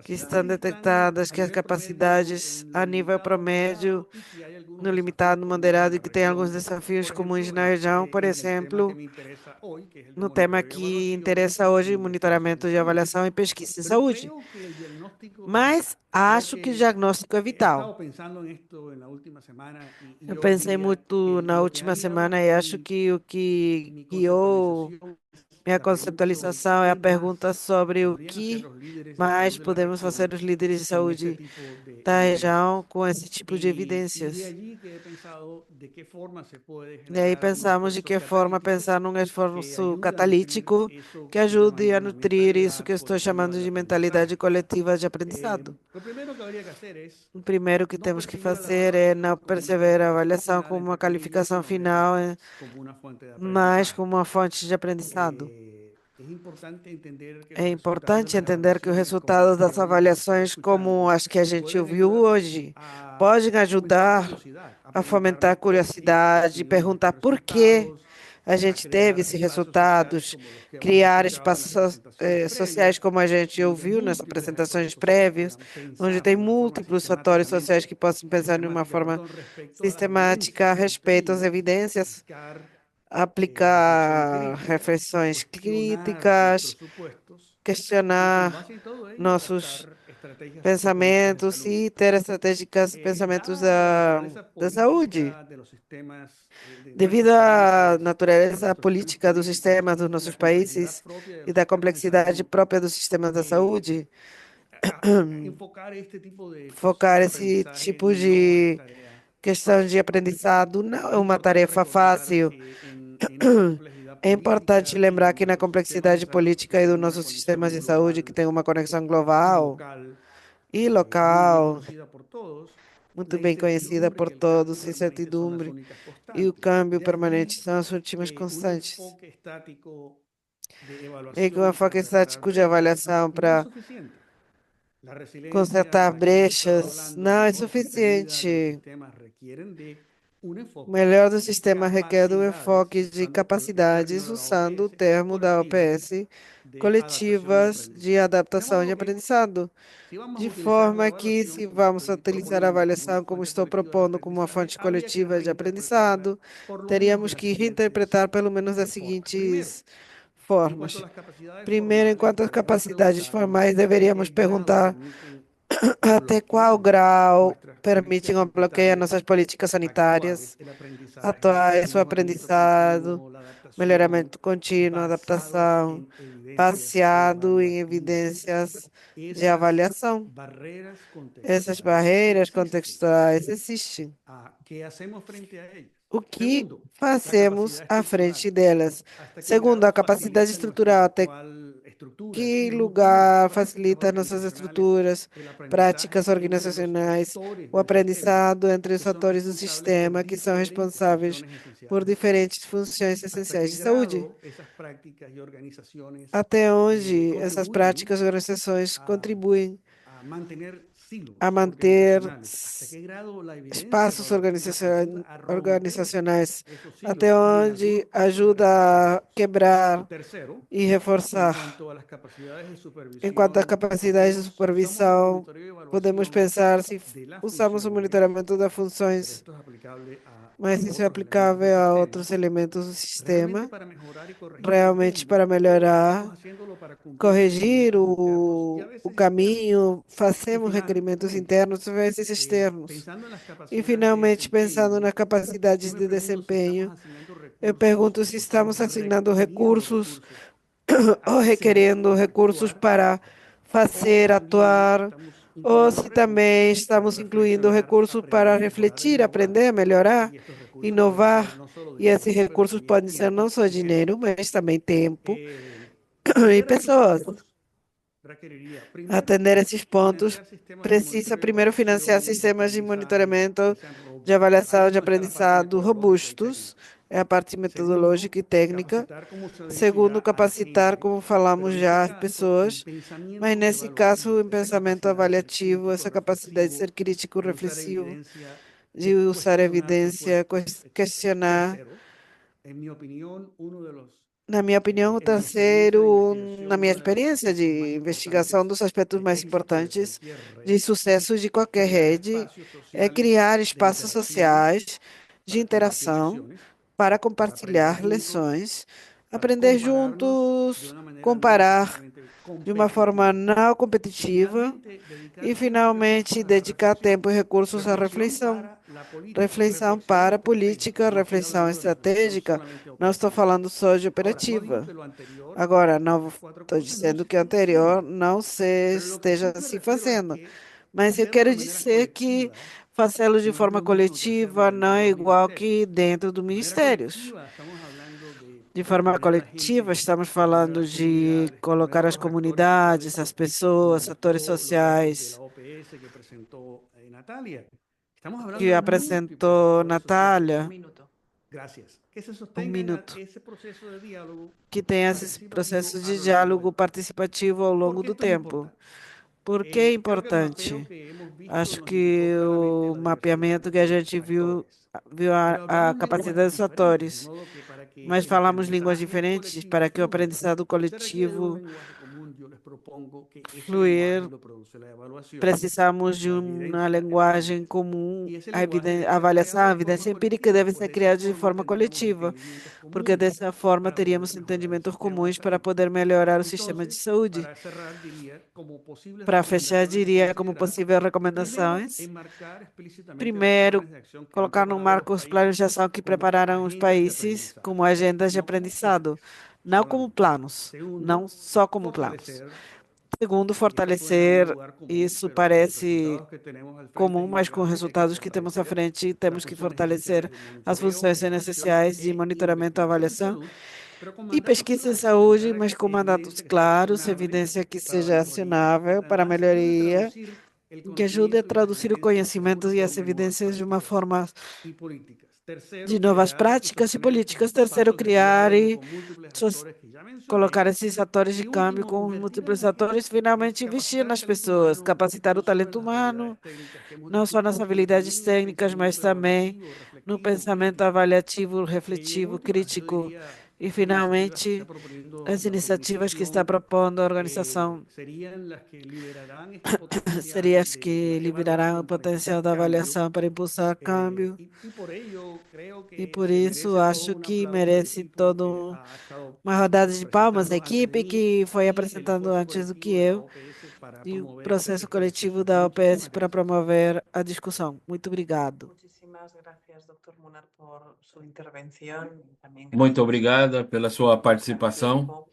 que estão detectadas, que as capacidades a nível promédio, no limitado, no moderado, e que tem alguns desafios comuns na região, por exemplo, no tema que interessa hoje, monitoramento de avaliação e pesquisa em saúde. Mas acho que o diagnóstico é vital. Eu pensei muito na última semana e acho que o que guiou minha conceptualização é a pergunta sobre o que mais podemos fazer os líderes de saúde da região com esse tipo de evidências. E aí pensamos de que forma pensar num esforço catalítico que ajude a nutrir isso que eu estou chamando de mentalidade coletiva de aprendizado. O primeiro que temos que fazer é não perceber a avaliação como uma qualificação final, mas como uma fonte de aprendizado. É importante entender que os resultados das avaliações, como as que a gente ouviu hoje, podem ajudar a fomentar a curiosidade, perguntar por que a gente teve esses resultados, criar espaços sociais como a gente ouviu nas apresentações prévias, onde tem múltiplos fatores sociais que possam pensar de uma forma sistemática a respeito às evidências, aplicar reflexões críticas, questionar nossos pensamentos e ter estratégicas, pensamentos da saúde. Devido à natureza política do sistema dos nossos países e da complexidade própria do sistema da saúde, focar esse tipo de questão de aprendizado não é uma tarefa fácil. É importante lembrar que na complexidade política e do nosso sistema de saúde, que tem uma conexão global e local, muito bem conhecida por todos, incertidumbre e o câmbio permanente são as últimas constantes. E com o enfoque estático de avaliação para consertar brechas não é suficiente. O melhor do sistema requer um enfoque de capacidades, usando o termo da OPS, coletivas de adaptação e aprendizado. De forma que, se vamos utilizar a avaliação como estou propondo, como uma fonte coletiva de aprendizado, teríamos que reinterpretar pelo menos das seguintes formas. Primeiro, enquanto as capacidades formais, deveríamos perguntar até qual grau permitem ou bloqueiam nossas políticas sanitárias atuais, o aprendizado, melhoramento contínuo, adaptação, baseado em evidências de avaliação. Essas barreiras contextuais existem. O que fazemos à frente delas? Segundo, a capacidade estrutural, até que lugar facilita nossas estruturas, práticas organizacionais, o aprendizado entre os atores do sistema que são responsáveis por diferentes funções essenciais de saúde. Até onde essas práticas e organizações contribuem a manter espaços organizacionais, até onde ajuda a quebrar e reforçar. Enquanto às capacidades de supervisão, podemos pensar se usamos o monitoramento das funções, mas isso é aplicável a outros elementos do sistema, realmente para melhorar, corrigir o caminho, fazemos requerimentos internos versus externos. E, finalmente, pensando nas capacidades de desempenho, eu pergunto se estamos assignando recursos ou requerendo recursos para fazer, atuar, ou se também estamos incluindo recursos para refletir, aprender, melhorar, inovar. E esses recursos podem ser não só dinheiro, mas também tempo e pessoas. Atender esses pontos precisa primeiro financiar sistemas de monitoramento, de avaliação, de aprendizado robustos, é a parte metodológica e técnica. Segundo, capacitar, como falamos já, as pessoas, mas nesse caso, em pensamento avaliativo, essa capacidade de ser crítico, reflexivo, de usar evidência, questionar. Na minha opinião, o terceiro, na minha experiência de investigação, dos aspectos mais importantes de sucesso de qualquer rede é criar espaços sociais de interação para compartilhar lições, aprender juntos, comparar de uma forma não competitiva e, finalmente, dedicar tempo e recursos à reflexão. Reflexão para política, reflexão estratégica. Não estou falando só de operativa. Agora, não estou dizendo que o anterior não se esteja se fazendo, mas eu quero dizer que fazê-lo de forma coletiva não é igual que dentro dos ministérios. De forma coletiva, estamos falando de colocar as comunidades, as pessoas, atores sociais, que apresentou Natália, Un minuto. um minuto, que tem esse processo de diálogo participativo ao longo do tempo. Por que é importante? Acho que o mapeamento que a gente viu a capacidade dos atores, mas falamos línguas diferentes para que o aprendizado coletivo fluir. Precisamos de uma linguagem comum. A avaliação, a evidência empírica deve ser criada de forma coletiva, porque dessa forma teríamos entendimentos comuns para poder melhorar o sistema de saúde. Para fechar, diria como possível recomendações. Primeiro, colocar no marco os planos de ação que prepararam os países como agendas de aprendizado, não como planos, não só como planos. Segundo, fortalecer, isso parece comum, mas com resultados que temos à frente, temos que fortalecer as funções essenciais de monitoramento e avaliação e pesquisa em saúde, mas com mandatos claros, evidência que seja acionável para melhoria, que ajude a traduzir o conhecimento e as evidências de uma forma de novas práticas e políticas. Terceiro, criar e colocar esses atores de câmbio com múltiplos atores, finalmente investir nas pessoas, capacitar o talento humano, não só nas habilidades técnicas, mas também no pensamento avaliativo, refletivo, crítico. E, finalmente, as iniciativas que está propondo a organização seriam as que liberarão o potencial da avaliação para impulsar câmbio. E por isso acho que merece todo uma rodada de palmas à equipe que foi apresentando antes do que eu e o processo coletivo da OPS para promover a discussão. Muito obrigado. Muchísimas gracias, doctor Munar, por su intervención. También Muito gracias obrigada pela sua por participação. tiempo.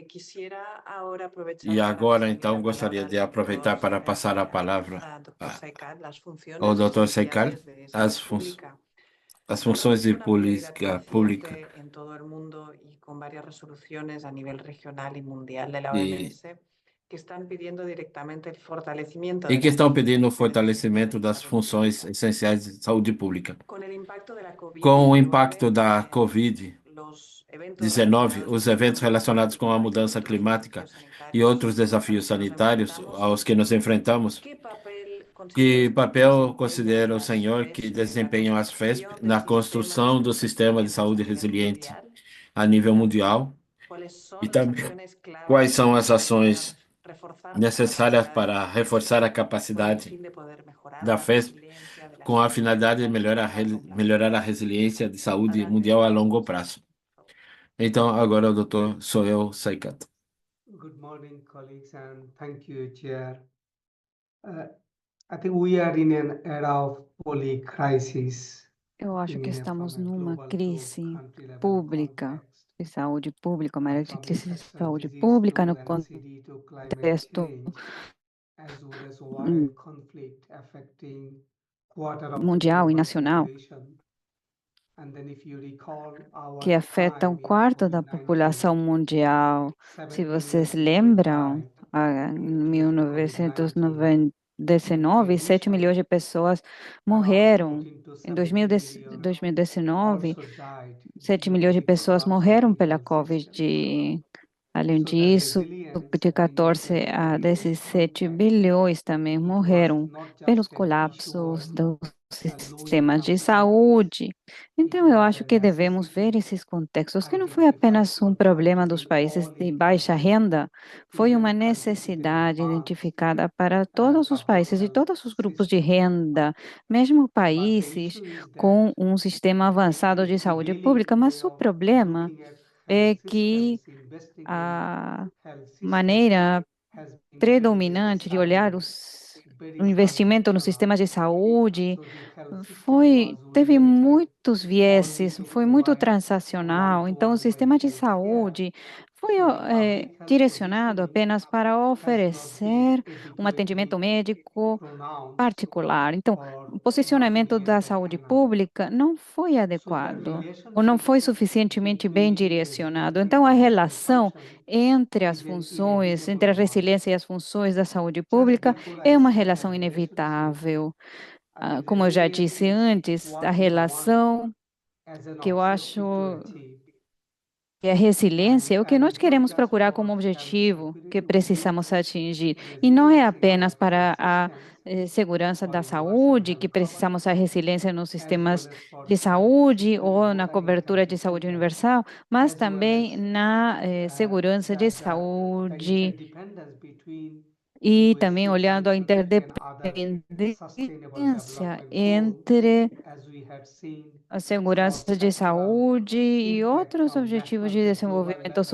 Quisiera ahora aprovechar E para agora, pasarle então, la gostaria palabra de aproveitar para passar a palavra a doctor Saikal, las ao funciones Dr. Saikal, esenciales de salud pública. as funções de Es una prioridad política pública creciente en todo el mundo y con varias resoluciones a nivel regional y mundial de la e, OMS que están pidiendo directamente el fortalecimiento e de que las estão pedindo o funciones fortalecimento esenciales de das salud funções pública. essenciais de saúde pública. Con el impacto de la Com o impacto da COVID-19, los eventos relacionados os con el eventos cambio relacionados com a climático mudança y otros climática desafíos e sanitarios outros desafios a los que nos sanitários enfrentamos, aos que nos enfrentamos, ¿qué papel considera que usted que papel desempeñan considera o las senhor que FES en la desempenham as FESP construcción de na sistemas construção do sistema de resilientes a saúde nivel resiliente mundial? a nível mundial? ¿Cuáles E son las também acciones quais claves são as para ações reforzar las necessárias capacidades para de las reforçar a FES con el capacidade fin de poder mejorar da la FESP resiliencia de la com a salud finalidade de mundial a largo plazo? melhorar a resiliência de saúde Adelante, mundial a doctor. longo prazo. Então, agora o doutor sou eu, Saikato. Good morning, colleagues, and thank you, Chair. I think we are in an era of polycrisis. Eu acho que Looking at estamos from a numa global to crise country level pública context, de saúde pública, uma área de from crise de infectious saúde disease pública to no NCD to climate contexto change, as well as war and conflict affecting quarter of the mundial e global nacional, population. And then if you recall que our afeta um time in quarto da COVID-19, população mundial. 7 Se million vocês people lembram, died em due to COVID-19. 1919, 7 milhões de pessoas Around morreram. 14 to Em 17 million 2019, also died 7 due to milhões de the pessoas collapse of the morreram pela immune system. Covid. Além So that disso, resilience de we need 14 to a build in 17 context. bilhões também It was morreram not pelos just an issue colapsos of dos low sistemas income de countries. saúde. It Então, eu was acho a que devemos ver necessity esses contextos, que não foi identified apenas for um problema dos countries países all de baixa inclusive, renda, foi uma even countries in the necessidade advanced identificada para todos os public países e health todos os grupos de system. renda, mesmo But the países issue is that com um sistema it avançado is de saúde prevailing pública. Mas way o of problema looking at health é que systems, investing in a health systems maneira has been very predominante de olhar necessary, o very investimento no traditional. sistema de saúde So the health system was teve oriented muitos only vieses, to foi muito provide transacional. Então, o one-to-one sistema de medical care. saúde foi So the public health direcionado positioning apenas para has not been oferecer um atendimento adequately médico pronounced particular. Então, or o not posicionamento da oriented saúde enough. pública não foi So the adequado ou não relationship foi suficientemente bem between the direcionado. resiliency Então, a function and relação function entre as is an funções, entre a inevitable one. resiliência e as funções da saúde Just pública before I é uma say my relação relationship, inevitável. the Como eu já resilience disse is antes, a what we want relação as an que eu objective to acho achieve. que a resiliência é o que And nós what queremos does procurar for como health objetivo que security we need? precisamos atingir. E não é Resilience in apenas our health para a systems segurança or da universal saúde que health coverage, precisamos a resiliência nos as well sistemas as for de saúde ou na sustainable cobertura de saúde independence, universal, mas as well também as na segurança de the saúde interdependence between e também USG olhando a contribution and other interdependência sustainable development goals, entre as we have seen a for segurança de sectoral saúde e impact outros on objetivos national de to global desenvolvimento level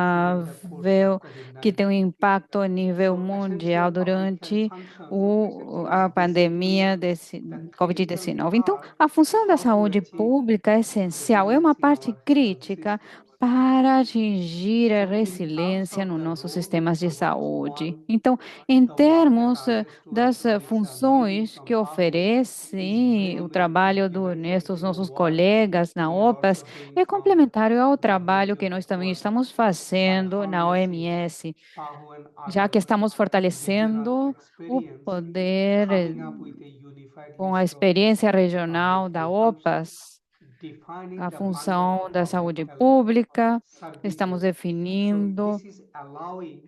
during the course of sustentável que tem um COVID-19. impacto a nível So mundial essential public health durante functions a is basically pandemia desse the critical Covid-19. Então, part a função da how to saúde achieve pública é essencial, é uma resilience in parte our health crítica systems. para atingir a So in terms resiliência of nos the nossos role, sistemas de saúde. one, Então, em the work that termos our das colleagues are leading funções from que PAHO is oferecem very, o very trabalho complementary nestes to the nossos work colegas na we are OPAS, also doing é from complementário ao trabalho que nós também WHO estamos by fazendo na harnessing OMS, PAHO and já que other estamos regional fortalecendo o experience, poder coming up with a unified com a list of experiência public regional da health functions, OPAS, defining a the fundamental função da public saúde health pública, estamos services. So definindo this is allowing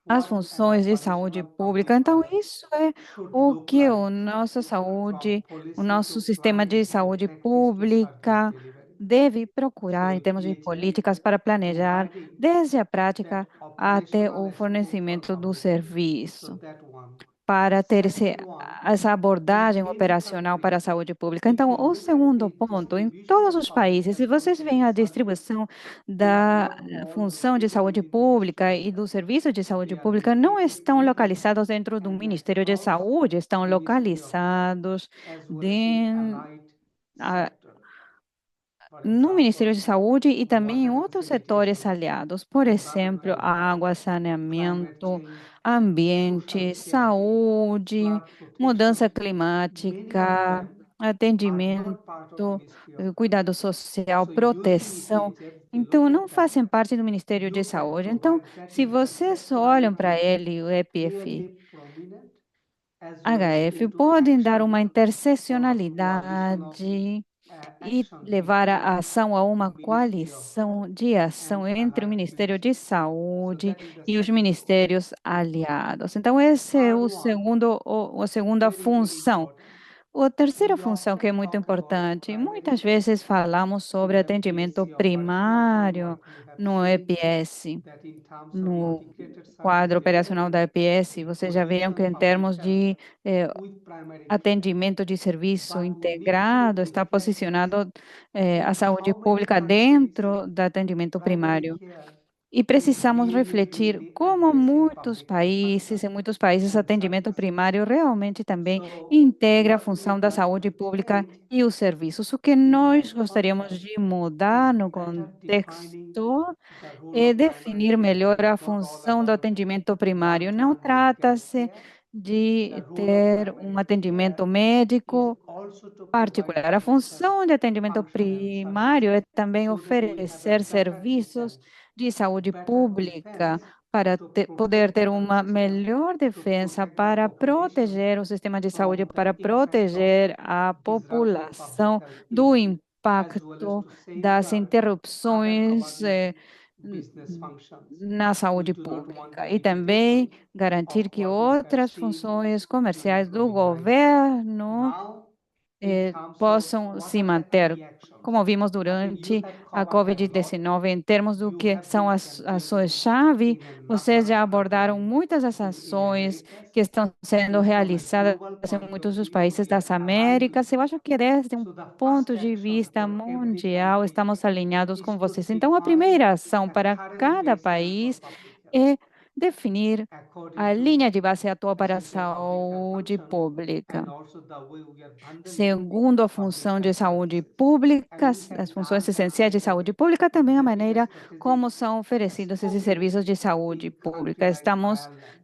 as what funções de saúde traditional pública. public Então, health isso é should o look que like o nossa from saúde, o policy nosso to sistema de planning to saúde practice to service pública delivery. deve So procurar em termos de EHS políticas para planejar providing desde a prática that até operational o support for fornecimento do public health. So serviço, that one. para ter Second one, essa in abordagem any operacional para a country, saúde pública. if Então, you o look at segundo the ponto, em distribution todos of os public países, se health vocês veem functional a service, distribuição they are da not all função de located saúde within the pública Ministry of e do Health. serviço de saúde They are pública, não located estão within localizados dentro do and Ministério de across Saúde, estão Ministry of Health localizados as well as in dentro allied sectors. For no Ministério example, de Saúde e também em water and outros setores sanitation, aliados, por exemplo, environmental health, água, climate saneamento, change, social ambiente, care, saúde, flood mudança protection, many of climática, them are atendimento, not part of Ministry of Health. cuidado social, So using proteção. EHS, if you Então, look não at that, fazem parte do Ministério de you can Saúde. Então, provide that se is the vocês olham para sectorality ele, o EPF, clearly prominent as well as HF, into podem dar action uma or coalition of interseccionalidade e action levar a between ação a uma Ministry of Health coalição de and ação entre o allied Ministério de ministries. So Saúde that is the e os second role. ministérios aliados. Então, esse é Third one, a segunda very, very função. important. A terceira We função, que é often muito talk about importante, primary muitas care vezes falamos in sobre the atendimento PSC operational primário framework. We have no seen EPS, that in terms of no integrated service quadro operacional delivery, da EPS. we Vocês já viram que position em public termos health de with primary care. atendimento de serviço But we need to integrado, está reflect this posicionado a in saúde how many pública countries dentro do atendimento primary primário. care E is precisamos really, refletir really como addressing public health em function muitos países, and atendimento service. primário realmente também So integra a what we função would da like to saúde pública state e os serviços. O que is nós that first gostaríamos step de is mudar no better defining contexto the role é of primary definir care. melhor a It's not all função do about atendimento primário. Não one-to-one medical trata-se care. The de role of ter um primary atendimento care is médico also to provide particular. A essential função de atendimento function and primário services é também so that we have a oferecer better serviços defense, de saúde better pública defense para to poder protect ter our uma system, melhor to defesa, protect our para population proteger o sistema de saúde, from the para impact of proteger a disrupted public população health do event, as well as impacto to das safeguard other interrupções government n- business functions. na We saúde do not want pública to e be também victims garantir of que what we have outras seen funções during comerciais do COVID-19. governo Now, in terms of possam what se are the manter. key actions, como vimos You durante have a covered a lot. Covid-19, em termos do You que have são been as participating ações-chave, in a vocês number já of abordaram campaigns muitas das in ações Americas. que estão sendo So from a realizadas global em point of muitos dos view, países we are das aligned with Américas. Eu you. acho que desde um So the first ponto de action vista for every mundial, country estamos alinhados is com to vocês. Então, a define primeira ação a para current cada baseline for país public health é definir according a linha to de base atual para a essential public health saúde function pública. and also the way we are bundling Segundo a public função de health saúde services. pública, And we as have funções done that, essenciais I de think, saúde pública, também a with a maneira como strategic são oferecidos esses focus serviços de saúde in country pública. like Estamos Ireland,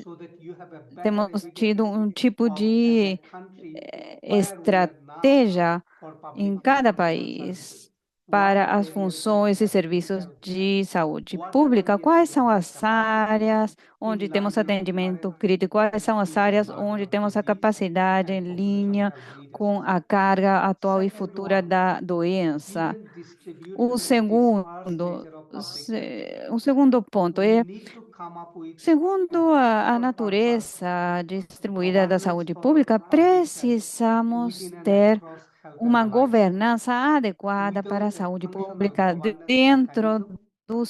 so that you have a better Temos tido um evidency tipo as a de country where we are now estratégia for em public cada health país services. What para are as areas that we funções e have serviços helped them? de saúde What are pública. areas Quais we são have as capacity áreas onde in temos line of atendimento current crítico? Quais são as increasing áreas burden onde of temos a disease capacidade and em population linha health com leadership? a carga atual e Second futura one, da doença? given O this first segundo, nature of public health, o segundo ponto we é need to come up with a segundo a fit for purpose natureza distribuída da governance saúde for pública, public health precisamos within and ter across health and uma life cycle. governança adequada para a Without a saúde functional pública governance dentro mechanism, do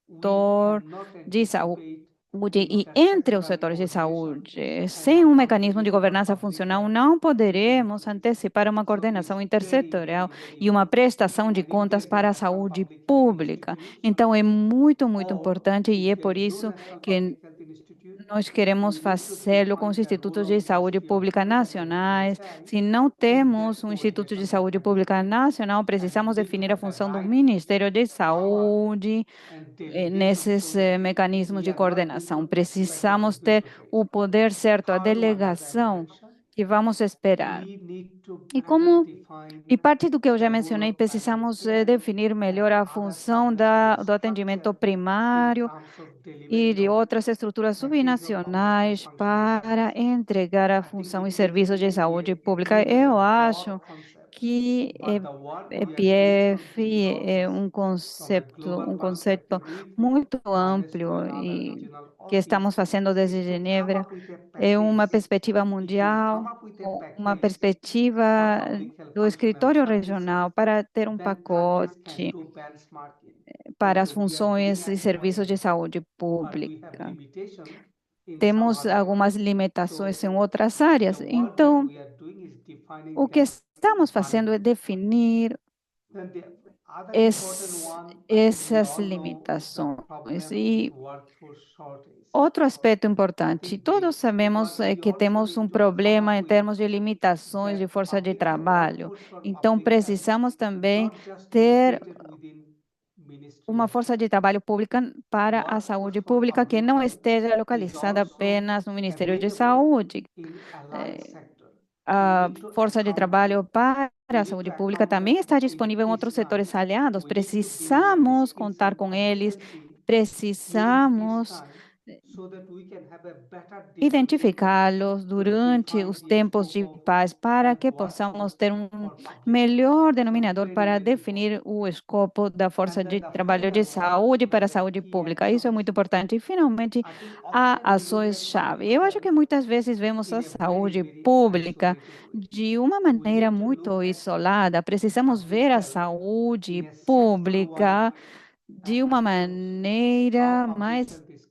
we setor cannot de saúde anticipate e the entre os sectoral setores de coordination saúde. and Sem um mecanismo de accountability for governança public funcional, health não within poderemos countries. antecipar uma So it's coordenação intersetorial very e uma important. prestação de contas para a Requirement for saúde public health pública. institutes, Então, é muito, muito or importante e if é there por is no isso national que public health institute, nós queremos we need to fazê-lo com os define the role institutos de of saúde Ministry of pública Health in the nacionais. sense Se não in temos that um instituto de coordination saúde mechanism. pública nacional, And we precisamos need to definir a have the função do right Ministério de power Saúde and delegation nesses so that mecanismos we de are not going coordenação. to expect the Precisamos ter duplicates. o poder certo, a Third one, as I delegação mentioned, que vamos esperar. we need to E better como define e parte do que eu já the role mencionei, of primary precisamos care definir and melhor a other função sub-national do atendimento structure in primário terms of e delivery de of outras estruturas package of public health subnacionais functional para services. entregar a I think função e it serviços de saúde pública. EPF is a Eu broad acho concept, que but the work we are doing from EPF é resources from a global um conceito perspective with muito UNESCO amplo and other e regional que estamos office fazendo desde is to come Genebra. up with a É uma package. perspectiva It will mundial, come up with a uma package perspectiva for public health do functional escritório services. regional para ter um Then countries can pacote do benchmarking. para Okay, as we are doing funções e serviços de accordingly, saúde but we have pública. limitation in some Temos other algumas areas. limitações em So outras the áreas. work that Então, we are doing is defining o que that estamos fazendo é bundle. definir Then the other important one, I think we essas all know the limitações. problem with E workforce shortage. outro aspecto I importante, think todos sabemos what we que also temos need um to come problema up em with termos de limitações de that força de public health trabalho. workforce for Então, public health precisamos is também not just ter located within Ministry uma of força de Health. trabalho pública para a Workforce saúde for pública que public não health esteja is localizada also apenas no Ministério de available Saúde. in allied sector. We A need to força de account that. trabalho para We a need to saúde pública account também that está in disponível em outros peacetime. setores aliados. We need to bring various Precisamos contar insight com eles, consultancy during precisamos peacetime so that we can have a better delineation identificá-los to durante define os the tempos scope de of paz para health que possamos workforce ter um for public health. melhor So denominador para very definir important. o escopo da And força then de the trabalho de final one, saúde which para a are saúde key pública. Isso é actions. muito importante. E, finalmente, I think há often we look at ações-chave. public Eu acho que health muitas vezes vemos in a a very, saúde very pública isolated way. de uma We maneira need to look muito at isolada. Precisamos public ver a health saúde in a sector-wide pública way de and uma approach. How maneira public mais health is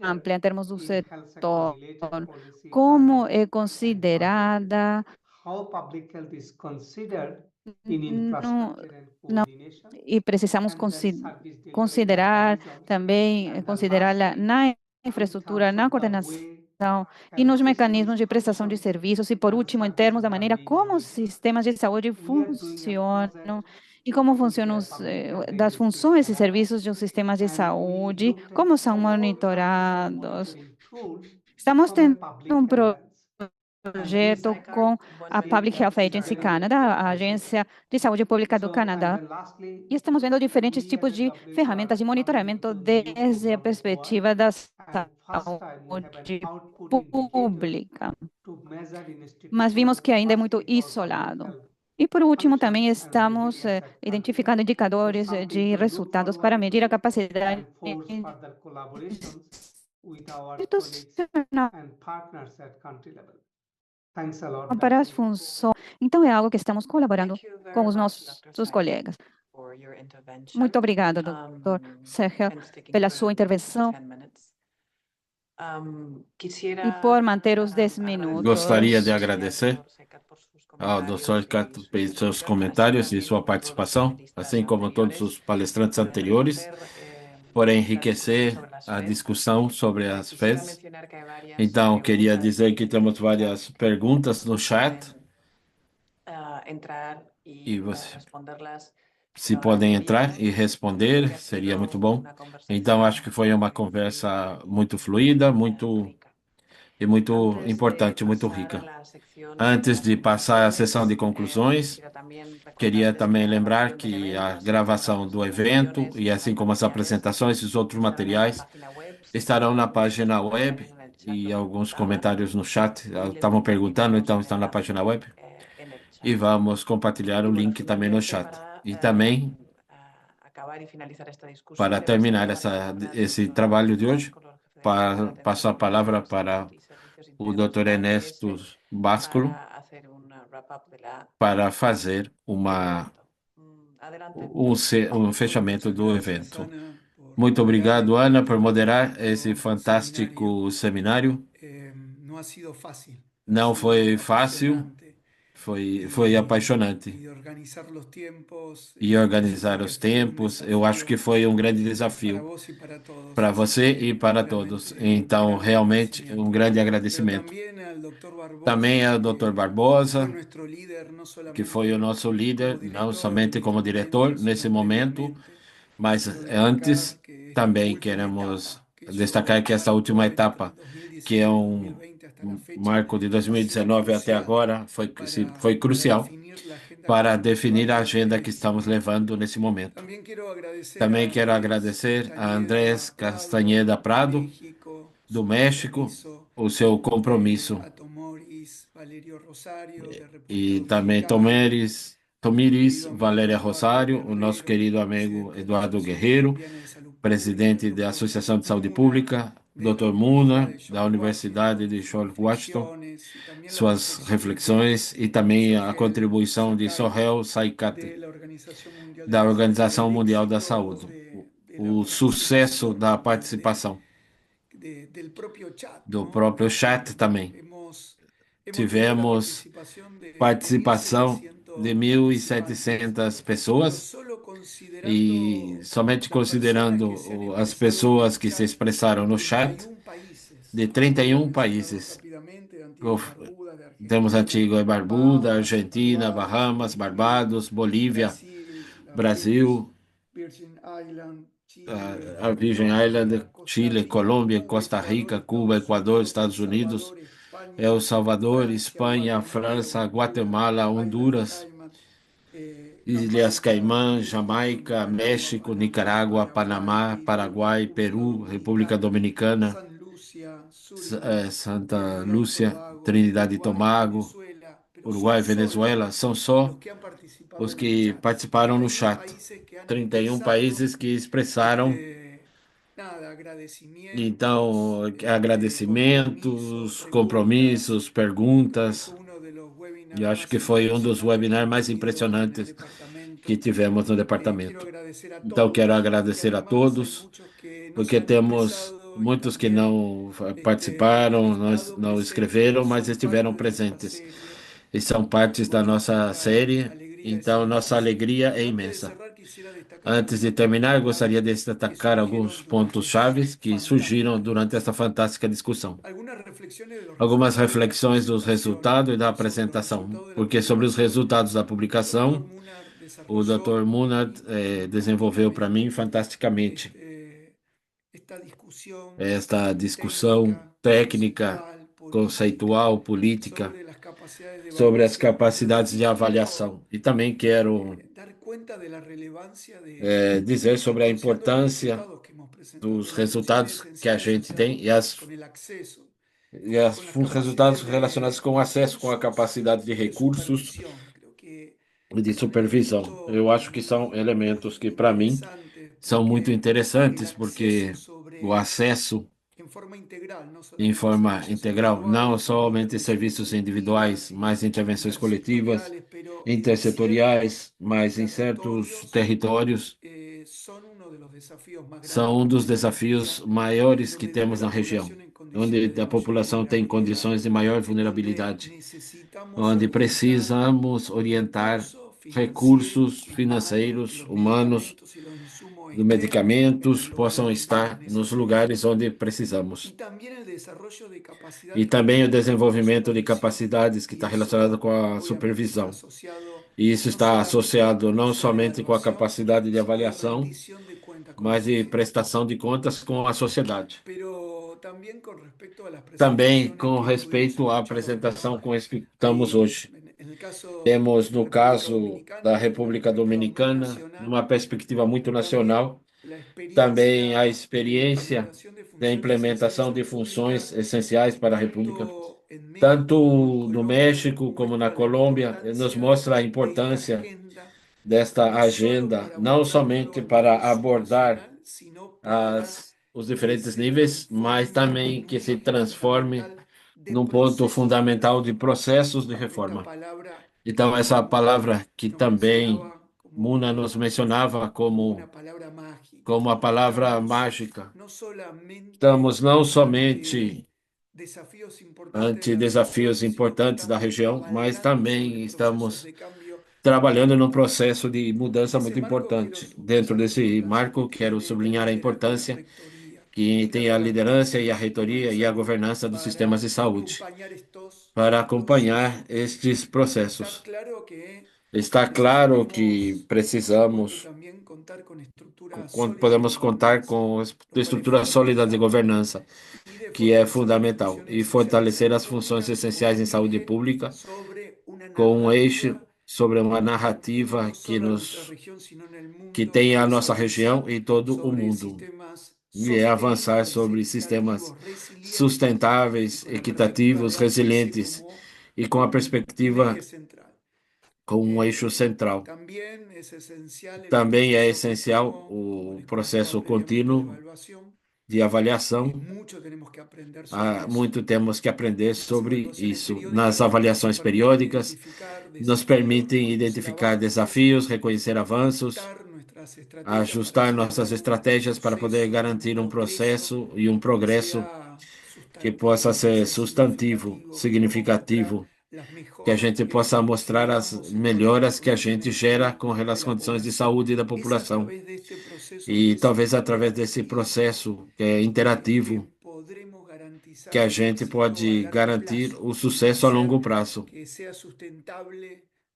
ampla considered em termos do in health sector setor, related policy como planning é and budgeting. considerada How public health is considered in no, infrastructure and não, coordination e precisamos and then service delivery considerar mechanisms. também, And the considerá-la lastly, na in infraestrutura, terms na of the coordenação way e health nos systems mecanismos de prestação de function serviços, e, por and último, em termos services da are maneira being como os delivered. sistemas de saúde We are doing a funcionam project e como with funcionam the Public Health das Agency funções e Canada, serviços de um sistema de and we saúde, looked at como são all kinds of monitorados. monitoring tools Estamos from a tendo public um health lens. And this projeto com a Public Health is a Agency very, very Canada, good a initiative. Agência de Saúde Pública do So, and Canadá. then lastly, E estamos vendo diferentes we as tipos a de WHO ferramentas are de coming monitoramento into new desde a program of work. perspectiva da And first time we have an saúde output indicator pública. to measure Mas vimos institutional que ainda é muito capacity for public isolado. health E, por último, function também and estamos resilience at country. identificando So indicadores something de to look resultados para forward medir a capacidade and force further collaborations with our colleagues institucional and partners at country level. Thanks a lot. para as funções. Então, é algo que estamos colaborando Thank you very com os much, nossos Dr. os Sahel, colegas. for your intervention. Muito obrigada, Dr. Sehel, And sticking pela to sua intervenção 10 minutes. e Quisiera por manter os 10 Gostaria de minutos. agradecer ao Dr. Cato pelos seus comentários e sua participação, assim como todos os palestrantes anteriores, por enriquecer a discussão sobre as FES. Então, queria dizer que temos várias perguntas no chat e você, se podem entrar e responder, seria muito bom. Então, acho que foi uma conversa muito fluida, muito importante, muito rica. Antes de passar à sessão de conclusões, queria também lembrar que a gravação do evento, e assim como as apresentações e os outros materiais, estarão na página web e alguns comentários no chat estavam perguntando, então estão na página web. E vamos compartilhar o link também no chat. E também, para terminar esse trabalho de hoje, passo a palavra para o Dr. Ernesto Básculo para fazer um fechamento do evento. Muito obrigado, Ana, por moderar esse fantástico seminário. Não foi fácil, foi apaixonante. E organizar os tempos, eu acho que foi um grande desafio para você e para todos. Então, realmente, um grande agradecimento. Também ao Dr. Barbosa, que foi o nosso líder, não somente como diretor nesse momento, mas antes também queremos destacar que essa última etapa, que é um marco de 2019 até agora, foi crucial para definir a agenda que estamos levando nesse momento. Também quero agradecer a Andrés Castaneda Prado, do México, o seu compromisso. E também Tomiris Valéria Rosário, o nosso querido amigo Eduardo Guerreiro, presidente da Associação de Saúde Pública, Dr. Muna, da Universidade de George Washington, suas reflexões e também a contribuição de Sohel Saikate, da Organização Mundial da Saúde. O sucesso da participação do próprio chat também. Tivemos participação de 1.700 pessoas e somente considerando as pessoas que se expressaram no chat, de 31 países. Temos Antigua e Barbuda, Argentina, Bahamas, Barbados, Bolívia, Brasil, a Virgin Island, Chile, Colômbia, Costa Rica, Cuba, Equador, Estados Unidos, El Salvador, Espanha, França, Guatemala, Honduras, Ilhas Caimã, Jamaica, México, Nicarágua, Panamá, Paraguai, Peru, República Dominicana, Santa Lúcia, Trinidad e Tobago, Uruguai, Venezuela, são só os que participaram no chat. 31 países que expressaram. Então, agradecimentos, compromissos, perguntas. E acho que foi um dos webinars mais impressionantes que tivemos no departamento. Então, quero agradecer a todos, porque temos muitos que não participaram, não escreveram, mas estiveram presentes. E são partes da nossa série, então nossa alegria é imensa. Antes de terminar, gostaria de destacar alguns pontos chaves que surgiram durante esta fantástica discussão. Algumas reflexões dos resultados e da apresentação, porque sobre os resultados da publicação, o Dr. Munard desenvolveu para mim fantasticamente esta discussão técnica, conceitual, política, sobre as capacidades de avaliação. E também quero dizer sobre a importância dos resultados que a gente tem os resultados relacionados com o acesso, com a capacidade de recursos e de supervisão. Eu acho que são elementos que, para mim, são muito interessantes, porque o acesso em forma integral, não somente serviços individuais, mas intervenções coletivas, intersetoriais, mas em certos territórios, são um dos desafios maiores que temos na região, onde a população tem condições de maior vulnerabilidade, onde precisamos orientar recursos financeiros, humanos, de medicamentos possam estar nos lugares onde precisamos. E também o desenvolvimento de capacidades que está relacionado com a supervisão. E isso está associado não somente com a capacidade de avaliação, mas de prestação de contas com a sociedade. Também com respeito à apresentação com que estamos hoje. Temos, no caso da República Dominicana, numa perspectiva muito nacional, também a experiência da implementação de funções essenciais para a República, tanto no México como na Colômbia, nos mostra a importância desta agenda, não somente para abordar os diferentes níveis, mas também que se transforme num ponto fundamental de processos de reforma. Então, essa palavra que também Muna nos mencionava como a palavra mágica. Estamos não somente ante desafios importantes da região, mas também estamos trabalhando num processo de mudança muito importante. Dentro desse marco, quero sublinhar a importância que tem a liderança e a reitoria e a governança dos sistemas de saúde para acompanhar estes processos. Está claro que precisamos, podemos contar com estrutura sólida de governança, que é fundamental, e fortalecer as funções essenciais em saúde pública com um eixo sobre uma narrativa que tem a nossa região e todo o mundo, e é avançar sobre sistemas sustentáveis, equitativos, resilientes e com a perspectiva com um eixo central. Também é essencial o processo contínuo de avaliação. Há muito temos que aprender sobre isso. Nas avaliações periódicas, nos permitem identificar desafios, reconhecer avanços, ajustar nossas estratégias para poder garantir um processo e um progresso que possa ser substantivo, significativo, que a gente possa mostrar as melhoras que a gente gera com relação às condições de saúde da população. E talvez através desse processo que é interativo, que a gente pode garantir o sucesso a longo prazo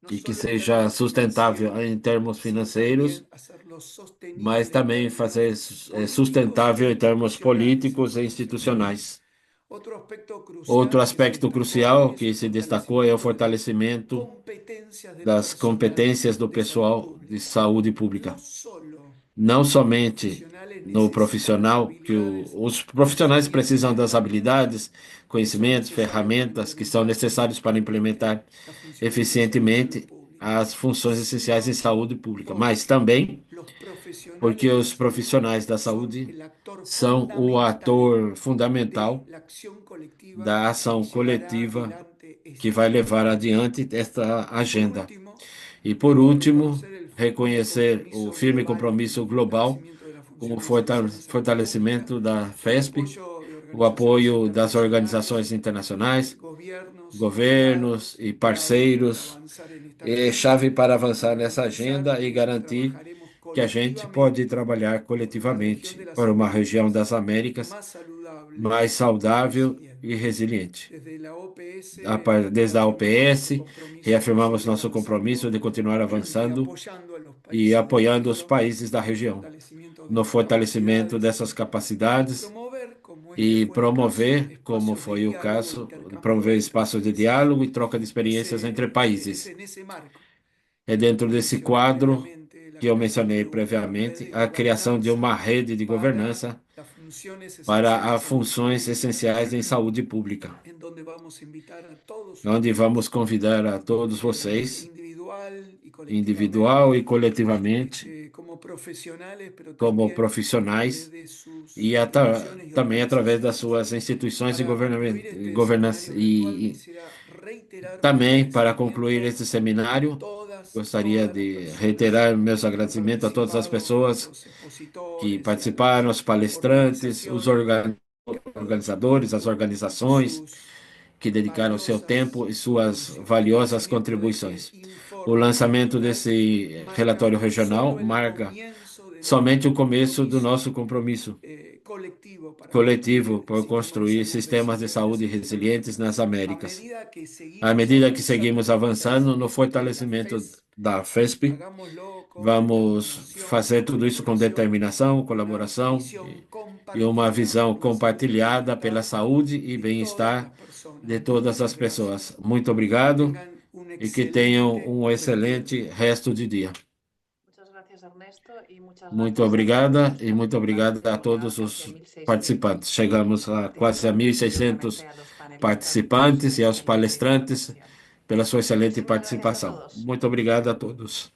e que seja sustentável em termos financeiros, mas também fazer sustentável em termos políticos e institucionais. Outro aspecto crucial que se destacou é o fortalecimento das competências do pessoal de saúde pública. Não somente no profissional, que os profissionais precisam das habilidades, conhecimentos, ferramentas que são necessários para implementar eficientemente as funções essenciais em saúde pública, mas também porque os profissionais da saúde são o ator fundamental da ação coletiva que vai levar adiante esta agenda. E, por último, reconhecer o firme compromisso global com o fortalecimento da FESP, o apoio das organizações internacionais, governos e parceiros, é chave para avançar nessa agenda e garantir que a gente pode trabalhar coletivamente para uma região das Américas mais saudável e resiliente. Desde a OPS, reafirmamos nosso compromisso de continuar avançando e apoiando os países da região no fortalecimento dessas capacidades e promover, como foi o caso, promover espaços de diálogo e troca de experiências entre países. É dentro desse quadro que eu mencionei previamente, a criação de uma rede de governança para as funções essenciais em saúde pública, onde vamos convidar a todos vocês, individual e coletivamente, como profissionais, e também através das suas instituições de governança. E também, para concluir este seminário, gostaria de reiterar meus agradecimentos a todas as pessoas que participaram, os palestrantes, os organizadores, as organizações que dedicaram seu tempo e suas valiosas contribuições. O lançamento desse relatório regional marca somente o começo do nosso compromisso coletivo por construir sistemas de saúde resilientes nas Américas. À medida que seguimos avançando no fortalecimento da FESP, vamos fazer tudo isso com determinação, colaboração e uma visão compartilhada pela saúde e bem-estar de todas as pessoas. Muito obrigado e que tenham um excelente resto de dia. Muito obrigada e muito obrigada a todos os participantes. Chegamos a quase a 1.600 participantes e aos palestrantes pela sua excelente participação. Muito obrigado a todos.